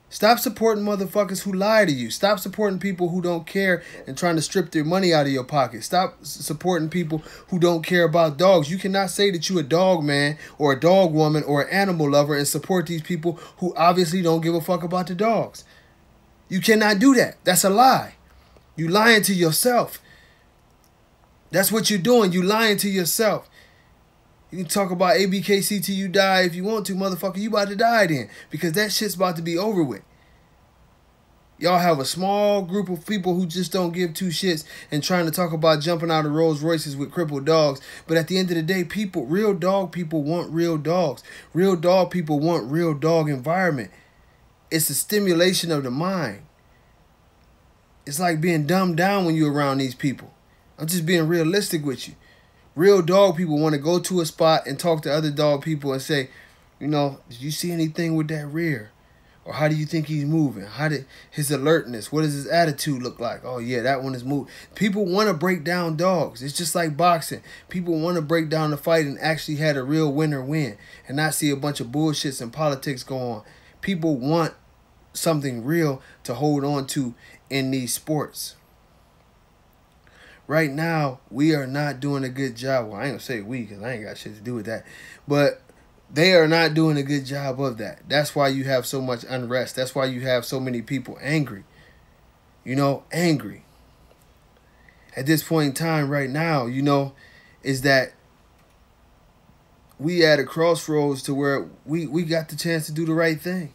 Stop supporting motherfuckers who lie to you. Stop supporting people who don't care and trying to strip their money out of your pocket. Stop supporting people who don't care about dogs. You cannot say that you a dog man or a dog woman or an animal lover and support these people who obviously don't give a fuck about the dogs. You cannot do that. That's a lie. You lying to yourself. That's what you're doing. You lying to yourself. You can talk about ABKC till you die if you want to, motherfucker. You about to die then. Because that shit's about to be over with. Y'all have a small group of people who just don't give 2 shits and trying to talk about jumping out of Rolls Royces with crippled dogs. But at the end of the day, real dog people want real dogs. Real dog people want real dog environment. It's a stimulation of the mind. It's like being dumbed down when you're around these people. I'm just being realistic with you. Real dog people want to go to a spot and talk to other dog people and say, you know, did you see anything with that rear? Or how do you think he's moving? How did his alertness? What does his attitude look like? Oh, yeah, that one is moving. People want to break down dogs. It's just like boxing. People want to break down the fight and actually had a real winner win and not see a bunch of bullshits and politics go on. People want something real to hold on to in these sports. Right now, we are not doing a good job. Well, I ain't gonna say we because I ain't got shit to do with that. But they are not doing a good job of that. That's why you have so much unrest. That's why you have so many people angry. You know, angry. At this point in time right now, you know, is that we at a crossroads to where we got the chance to do the right thing.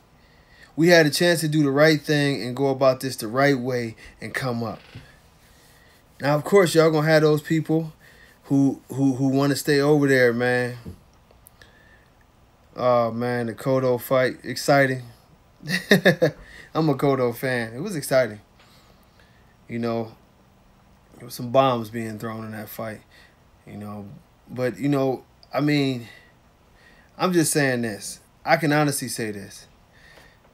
We had a chance to do the right thing and go about this the right way and come up. Now, of course, y'all gonna have those people who want to stay over there, man. Oh, man, the Cotto fight. Exciting. I'm a Cotto fan. It was exciting. You know, there was some bombs being thrown in that fight. You know, but, you know, I mean, I'm just saying this. I can honestly say this.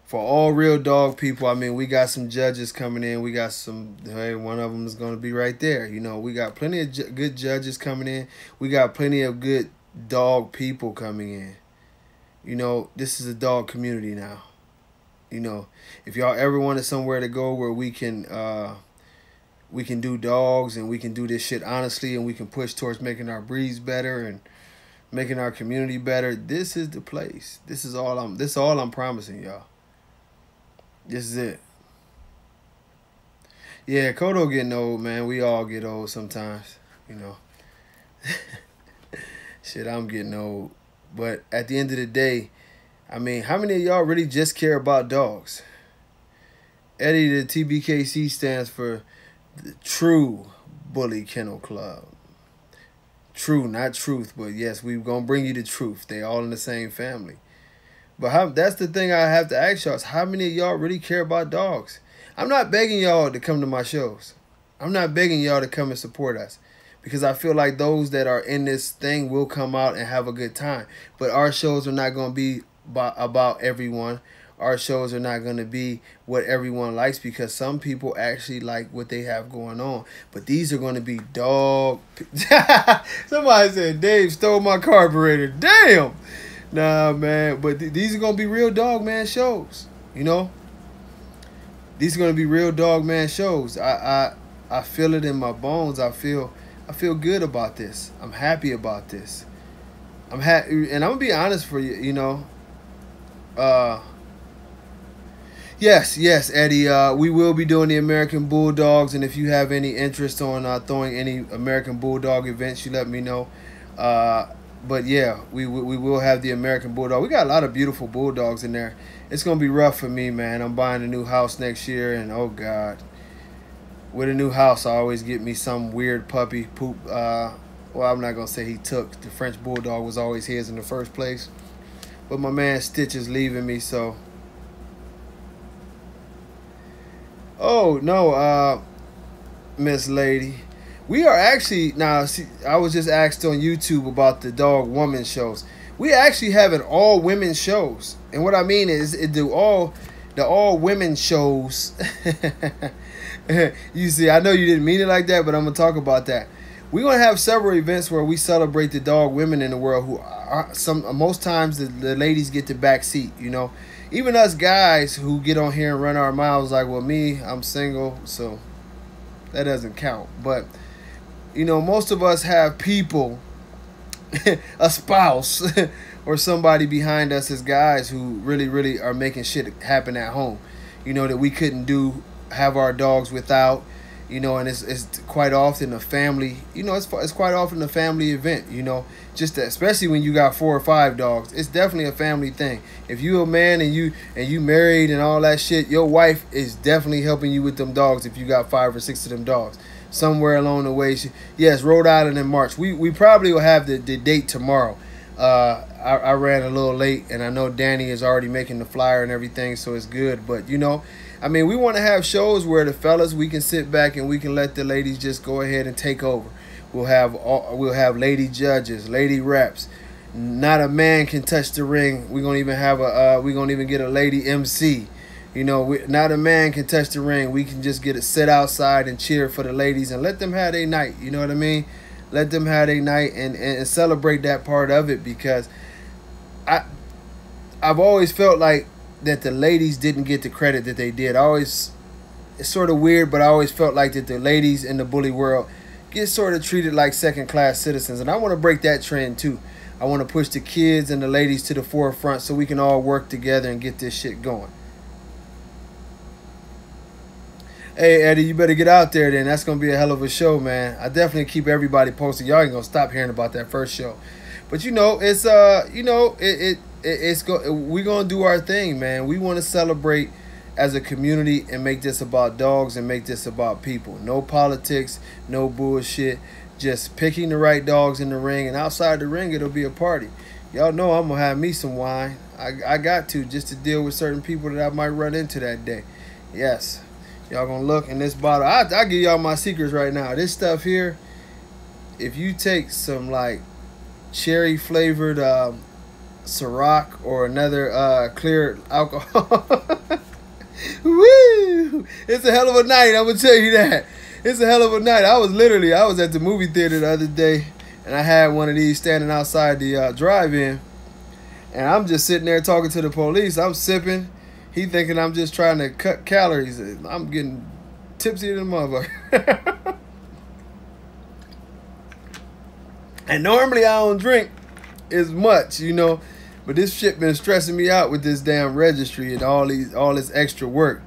For all real dog people, I mean, we got some judges coming in. We got some, hey, one of them is going to be right there. You know, we got plenty of good judges coming in. We got plenty of good dog people coming in. You know, this is a dog community now. You know, if y'all ever wanted somewhere to go where we can do dogs and we can do this shit honestly and we can push towards making our breeds better and making our community better, this is the place. This is all I'm promising y'all. This is it. Yeah, Kodo getting old, man. We all get old sometimes, you know. Shit, I'm getting old. But at the end of the day, I mean, how many of y'all really just care about dogs? Eddie, the TBKC stands for the True Bully Kennel Club. True, not truth, but yes, we're going to bring you the truth. They all in the same family. But that's the thing I have to ask y'all is how many of y'all really care about dogs? I'm not begging y'all to come to my shows. I'm not begging y'all to come and support us. Because I feel like those that are in this thing will come out and have a good time. But our shows are not going to be about everyone. Our shows are not going to be what everyone likes because some people actually like what they have going on. But these are going to be dog... Somebody said, Dave stole my carburetor. Damn! Nah, man. But these are going to be real dog man shows. You know? These are going to be real dog man shows. I feel it in my bones. I feel good about this. I'm happy about this. I'm happy, and I'm gonna be honest for you. You know, yes, Eddie. We will be doing the American Bulldogs, and if you have any interest on throwing any American Bulldog events, you let me know. But yeah, we will have the American Bulldog. We got a lot of beautiful bulldogs in there. It's gonna be rough for me, man. I'm buying a new house next year, and oh God. With a new house, I always get me some weird puppy poop. Well, I'm not going to say he took. The French Bulldog was always his in the first place. But my man Stitch is leaving me, so. Oh, no, Miss Lady. We are actually, now, see, I was just asked on YouTube about the dog woman shows. We actually have an all women shows. And what I mean is, the all women shows. You see, I know you didn't mean it like that, but I'm going to talk about that. We're going to have several events where we celebrate the dog women in the world who are most times the ladies get the back seat, you know. Even us guys who get on here and run our mouths like, well, me, I'm single, so that doesn't count. But, you know, most of us have people, a spouse or somebody behind us as guys who really, really are making shit happen at home, you know, that we couldn't have our dogs without, you know, and it's quite often a family, you know, it's quite often a family event, you know, just especially when you got 4 or 5 dogs. It's definitely a family thing. If you a man and you married and all that shit, your wife is definitely helping you with them dogs if you got 5 or 6 of them dogs. Somewhere along the way, yes, Rhode Island in March. We probably will have the date tomorrow. I ran a little late, and I know Danny is already making the flyer and everything, so it's good. But, you know, I mean, we want to have shows where the fellas, we can sit back and we can let the ladies just go ahead and take over. We'll have lady judges, lady reps. Not a man can touch the ring. We're gonna even have get a lady MC. You know, not a man can touch the ring. We can just sit outside and cheer for the ladies and let them have their night. You know what I mean? Let them have their night and celebrate that part of it, because I've always felt like that the ladies didn't get the credit that they did. It's sort of weird, but I always felt like that the ladies in the bully world get sort of treated like second-class citizens, and I want to break that trend too. I want to push the kids and the ladies to the forefront so we can all work together and get this shit going. Hey, Eddie, you better get out there then. That's going to be a hell of a show, man. I definitely keep everybody posted. Y'all ain't going to stop hearing about that first show. But, you know, it's, you know, we're going to do our thing, man. We want to celebrate as a community and make this about dogs and make this about people. No politics, no bullshit. Just picking the right dogs in the ring, and outside the ring, it'll be a party. Y'all know I'm going to have me some wine. I got to, just to deal with certain people that I might run into that day. Yes. Y'all going to look in this bottle. I'll give y'all my secrets right now. This stuff here, if you take some, like, cherry flavored Ciroc or another clear alcohol, woo! It's a hell of a night, I'm going to tell you that. It's a hell of a night. I was at the movie theater the other day, and I had one of these standing outside the drive-in, and I'm just sitting there talking to the police. I'm sipping. He thinking I'm just trying to cut calories. I'm getting tipsy than a motherfucker. And normally I don't drink as much, you know, but this shit been stressing me out with this damn registry and all this extra work.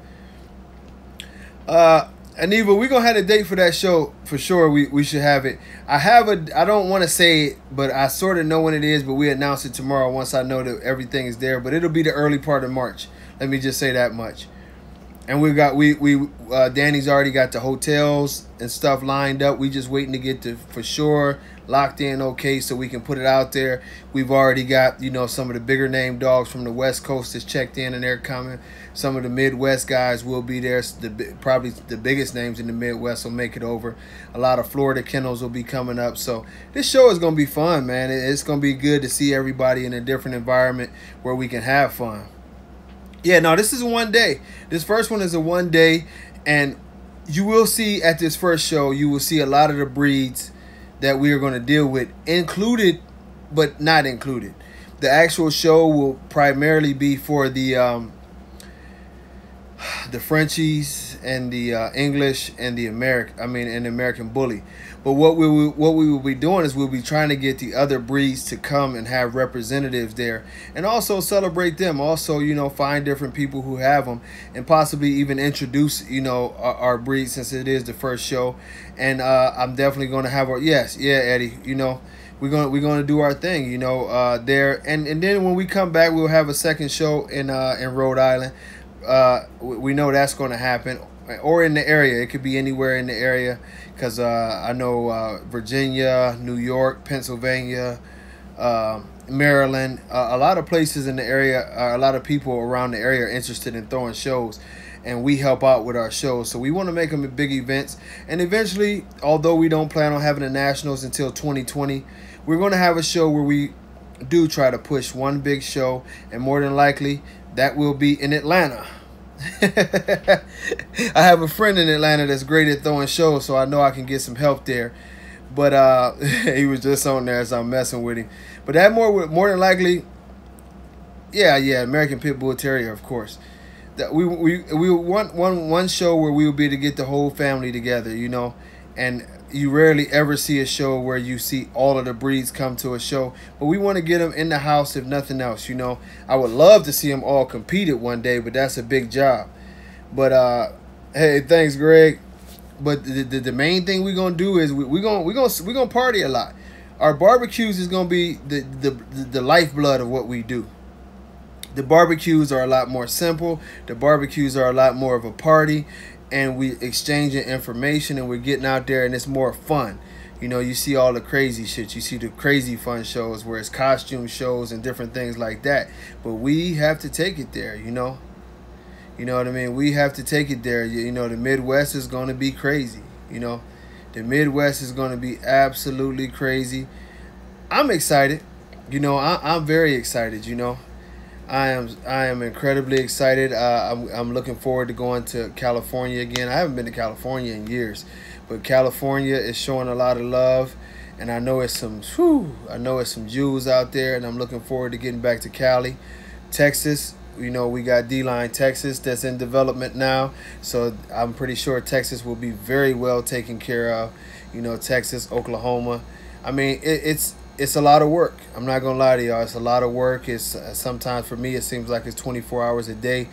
Aniva, we're gonna have a date for that show for sure. We should have it. I don't want to say it, but I sort of know when it is. But we announce it tomorrow once I know that everything is there. But it'll be the early part of March. Let me just say that much. And Danny's already got the hotels and stuff lined up. We just waiting to get the for sure locked in, okay, so we can put it out there. We've already got, some of the bigger name dogs from the West Coast that's checked in and they're coming. Some of the Midwest guys will be there. Probably the biggest names in the Midwest will make it over. A lot of Florida kennels will be coming up. So this show is going to be fun, man. It's going to be good to see everybody in a different environment where we can have fun. Yeah, no, this is one day. This first one is a one day, and you will see at this first show, you will see a lot of the breeds that we are going to deal with, included but not included. The actual show will primarily be for the Frenchies and the English and the American Bully. But what we will be doing is we'll be trying to get the other breeds to come and have representatives there, and also celebrate them. Also, find different people who have them, and possibly even introduce our breed, since it is the first show. And I'm definitely going to have Eddie. We're gonna do our thing. There, and then when we come back, we'll have a second show in Rhode Island. We know that's going to happen, or in the area. It could be anywhere in the area, because I know Virginia, New York, Pennsylvania, Maryland, a lot of places in the area, a lot of people around the area are interested in throwing shows, and we help out with our shows. So we want to make them big events, and eventually, although we don't plan on having the Nationals until 2020, we're going to have a show where we do try to push one big show, and more than likely that will be in Atlanta. I have a friend in Atlanta that's great at throwing shows, so I know I can get some help there. But he was just on there, so I'm messing with him. But that more than likely, yeah, American Pit Bull Terrier, of course. That we want one show where we will be able to get the whole family together, and you rarely ever see a show where you see all of the breeds come to a show. But we want to get them in the house, if nothing else. I would love to see them all competed one day, but that's a big job. But hey, thanks, Greg. But the main thing we're gonna do is we're gonna party a lot. Our barbecues is gonna be the lifeblood of what we do. The barbecues are a lot more simple. The barbecues are a lot more of a party, and we exchanging information, and we're getting out there, and it's more fun. You see all the crazy shit. You see the crazy fun shows where it's costume shows and different things like that. But we have to take it there, You know what I mean? We have to take it there. The Midwest is going to be crazy. The Midwest is going to be absolutely crazy. I'm excited. I'm very excited, I am incredibly excited. I'm looking forward to going to California again. I haven't been to California in years, but California is showing a lot of love, and I know it's some Jews out there, and I'm looking forward to getting back to Cali. Texas, we got D-Line Texas that's in development now, so I'm pretty sure Texas will be very well taken care of. Texas, Oklahoma. I mean, it's a lot of work. I'm not gonna lie to y'all. It's a lot of work. It's sometimes for me it seems like it's 24 hours a day,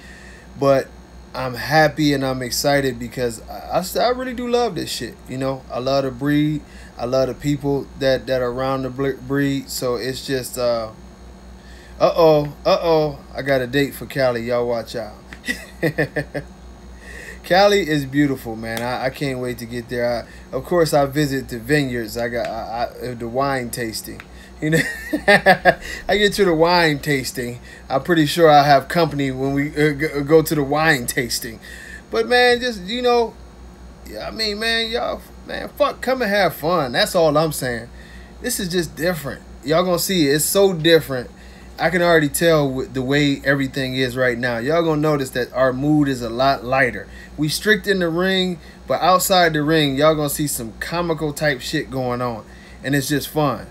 but I'm happy and I'm excited because I really do love this shit. I love the breed. I love the people that are around the breed. So it's just I got a date for Cali. Y'all watch out. Cali is beautiful, man. I can't wait to get there. Of course, I visit the vineyards. I got the wine tasting. I get to the wine tasting. I'm pretty sure I'll have company when we go to the wine tasting. But man, just I mean, man, y'all, man, fuck, come and have fun. That's all I'm saying. This is just different. Y'all gonna see it. It's so different. I can already tell the way everything is right now. Y'all gonna notice that our mood is a lot lighter. We strict in the ring, but outside the ring, y'all gonna see some comical type shit going on, and it's just fun.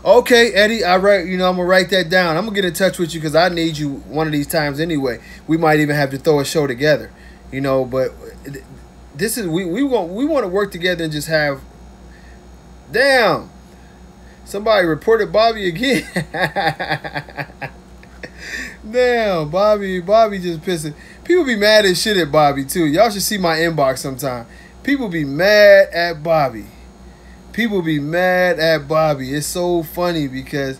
Okay, Eddie, I'm gonna write that down. I'm gonna get in touch with you because I need you one of these times anyway. We might even have to throw a show together, But this is we want to work together and just have. Damn. Somebody reported Bobby again. Damn, Bobby just pissing. People be mad as shit at Bobby too. Y'all should see my inbox sometime. People be mad at Bobby. People be mad at Bobby. It's so funny because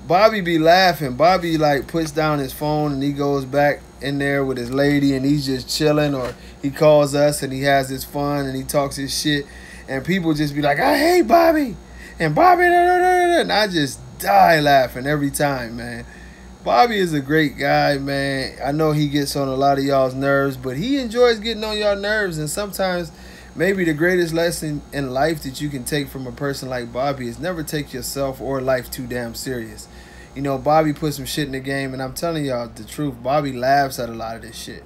Bobby be laughing. Bobby like puts down his phone and he goes back in there with his lady and he's just chilling, or he calls us and he has his fun and he talks his shit, and people just be like, I hate Bobby and Bobby, and I just die laughing every time, man. Bobby is a great guy, man. I know he gets on a lot of y'all's nerves, but he enjoys getting on y'all nerves. And sometimes maybe the greatest lesson in life that you can take from a person like Bobby is never take yourself or life too damn serious. You know, Bobby put some shit in the game, and I'm telling y'all the truth, Bobby laughs at a lot of this shit.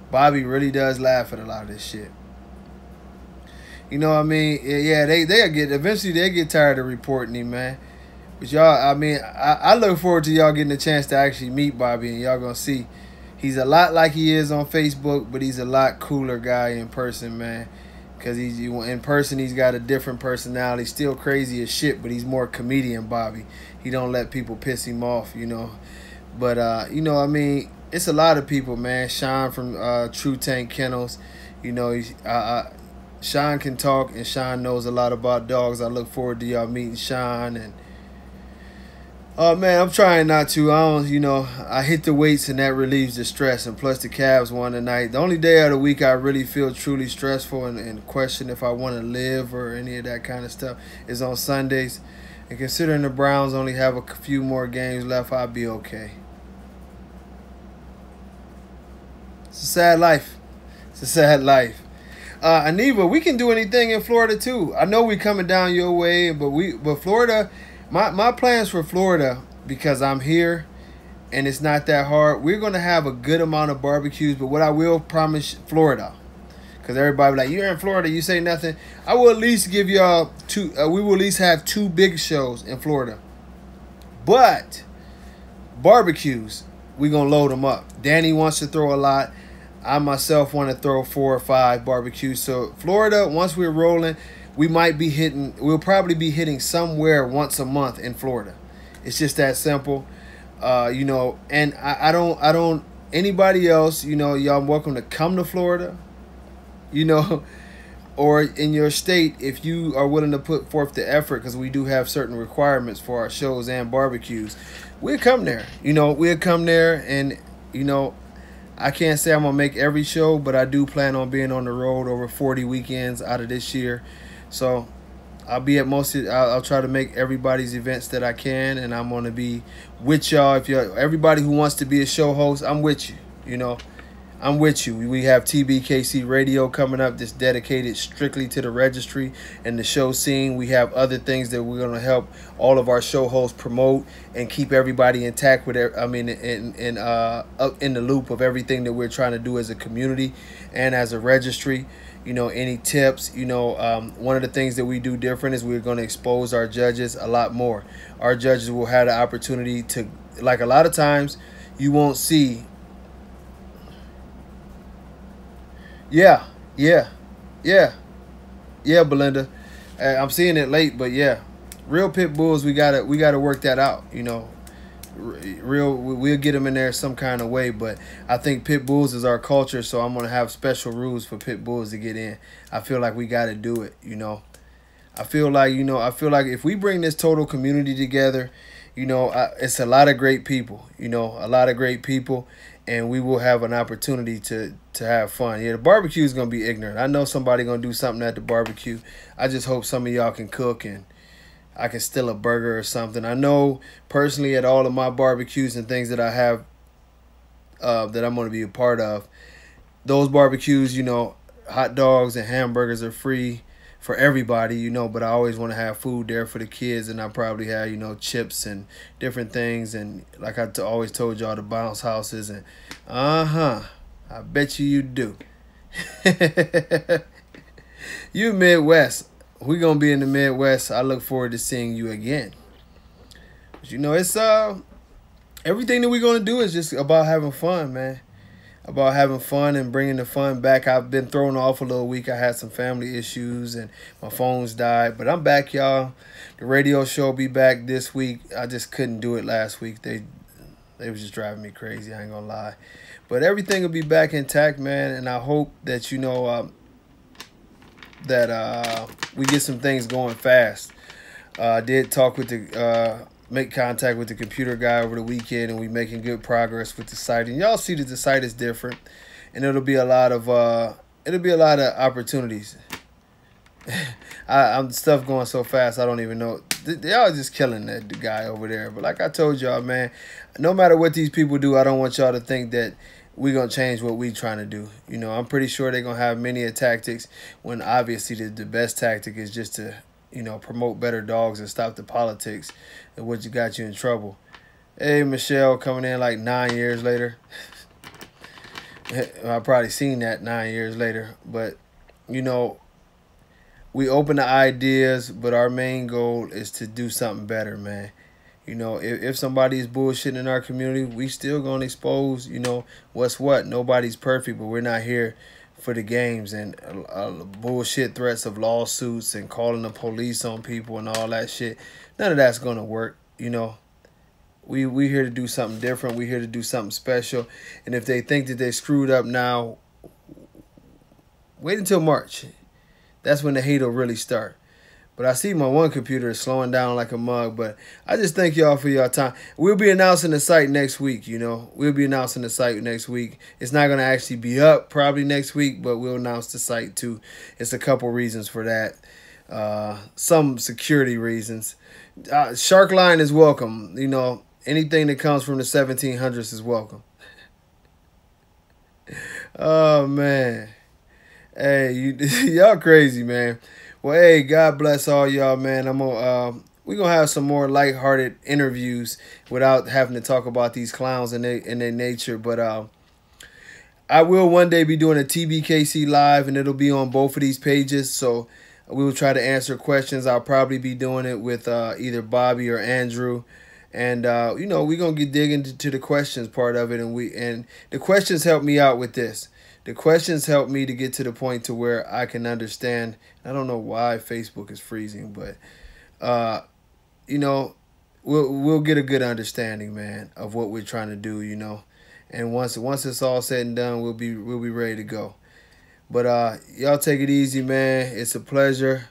Bobby really does laugh at a lot of this shit. You know what I mean? Yeah, eventually they get tired of reporting him, man. But y'all, I mean, I look forward to y'all getting a chance to actually meet Bobby, and y'all gonna see he's a lot like he is on Facebook, but he's a lot cooler guy in person, man. Because in person, he's got a different personality. Still crazy as shit, but he's more comedian Bobby. He don't let people piss him off, you know. But, you know, I mean, it's a lot of people, man. Sean from True Tank Kennels, you know, Sean can talk, and Sean knows a lot about dogs. I look forward to y'all meeting Sean. And oh man, I'm trying not to. I hit the weights and that relieves the stress. And plus the Cavs won tonight. The only day of the week I really feel truly stressful and question if I want to live or any of that kind of stuff is on Sundays. And considering the Browns only have a few more games left, I'll be okay. It's a sad life. It's a sad life. Aniva, we can do anything in Florida too. I know we coming down your way, but Florida, my plans for Florida, because I'm here and it's not that hard, we're gonna have a good amount of barbecues. But what I will promise Florida, because everybody be like, you're in Florida, you say nothing. I will at least give y'all two. We will at least have 2 big shows in Florida. But barbecues, we gonna load them up. Danny wants to throw a lot. I myself want to throw 4 or 5 barbecues. So Florida, once we're rolling, we'll probably be hitting somewhere once a month in Florida. It's just that simple. You know, and I don't, anybody else, you know, y'all welcome to come to Florida, you know, or in your state, if you are willing to put forth the effort, because we do have certain requirements for our shows and barbecues. We'll come there, you know, and, you know, I can't say I'm going to make every show, but I do plan on being on the road over 40 weekends out of this year. So I'll be at I'll try to make everybody's events that I can, and I'm going to be with y'all. Everybody who wants to be a show host, I'm with you, you know. I'm with you. We have TBKC Radio coming up that's dedicated strictly to the registry and the show scene. We have other things that we're going to help all of our show hosts promote and keep everybody intact with in the loop of everything that we're trying to do as a community and as a registry. You know, any tips, you know, one of the things that we do different is we're going to expose our judges a lot more. Our judges will have the opportunity to, like a lot of times, you won't see. Yeah, Belinda. I'm seeing it late, but yeah, real pit bulls. We gotta work that out. You know, we'll get them in there some kind of way. But I think pit bulls is our culture, so I'm gonna have special rules for pit bulls to get in. I feel like we gotta do it. You know, I feel like if we bring this total community together, you know, it's a lot of great people. You know, a lot of great people. And we will have an opportunity to have fun. Yeah, the barbecue is going to be ignorant. I know somebody going to do something at the barbecue. I just hope some of y'all can cook and I can steal a burger or something. I know personally at all of my barbecues and things that I have that I'm going to be a part of, those barbecues, you know, hot dogs and hamburgers are free for everybody, you know, but I always want to have food there for the kids, and I probably have, you know, chips and different things, and like I always told y'all, the bounce houses, and I bet you do. You Midwest, we gonna be in the Midwest. I look forward to seeing you again. But you know, it's everything that we're gonna do is just about having fun, man. About having fun and bringing the fun back. I've been thrown off a little week. I had some family issues and my phone's died. But I'm back, y'all. The radio show will be back this week. I just couldn't do it last week. They They was just driving me crazy. I ain't gonna lie. But everything will be back intact, man. And I hope that we get some things going fast. I did talk with make contact with the computer guy over the weekend, and we making good progress with the site. And y'all see that the site is different, and it'll be a lot of opportunities. I'm stuff going so fast I don't even know. Y'all just killing the guy over there. But like I told y'all, man, no matter what these people do, I don't want y'all to think that we're going to change what we trying to do. You know, I'm pretty sure they're going to have many tactics when obviously the best tactic is just to, you know, promote better dogs and stop the politics and what you got you in trouble. Hey, Michelle coming in like 9 years later. I've probably seen that 9 years later. But, you know, we open the ideas, but our main goal is to do something better, man. You know, if somebody is bullshitting in our community, we still going to expose, you know, what's what. Nobody's perfect, but we're not here for the games and bullshit threats of lawsuits and calling the police on people and all that shit. None of that's going to work, you know. We here to do something different. We here to do something special. And if they think that they screwed up now, wait until March. That's when the hate will really start. But I see my one computer is slowing down like a mug. But I just thank y'all for your time. We'll be announcing the site next week, you know. We'll be announcing the site next week. It's not going to actually be up probably next week, but we'll announce the site too. It's a couple reasons for that. Some security reasons. Shark Line is welcome. You know, anything that comes from the 1700s is welcome. Oh, man. Hey, y'all crazy, man. Well, hey, God bless all y'all, man. We're gonna have some more lighthearted interviews without having to talk about these clowns and their nature. But I will one day be doing a TBKC live, and it'll be on both of these pages. So we will try to answer questions. I'll probably be doing it with either Bobby or Andrew. And you know, we're gonna dig into the questions part of it, and the questions help me out with this. The questions help me to get to the point to where I can understand. I don't know why Facebook is freezing, but you know, we'll get a good understanding, man, of what we're trying to do, you know. And once it's all said and done, we'll be ready to go. But y'all take it easy, man. It's a pleasure.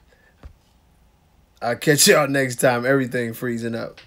I'll catch y'all next time. Everything freezing up.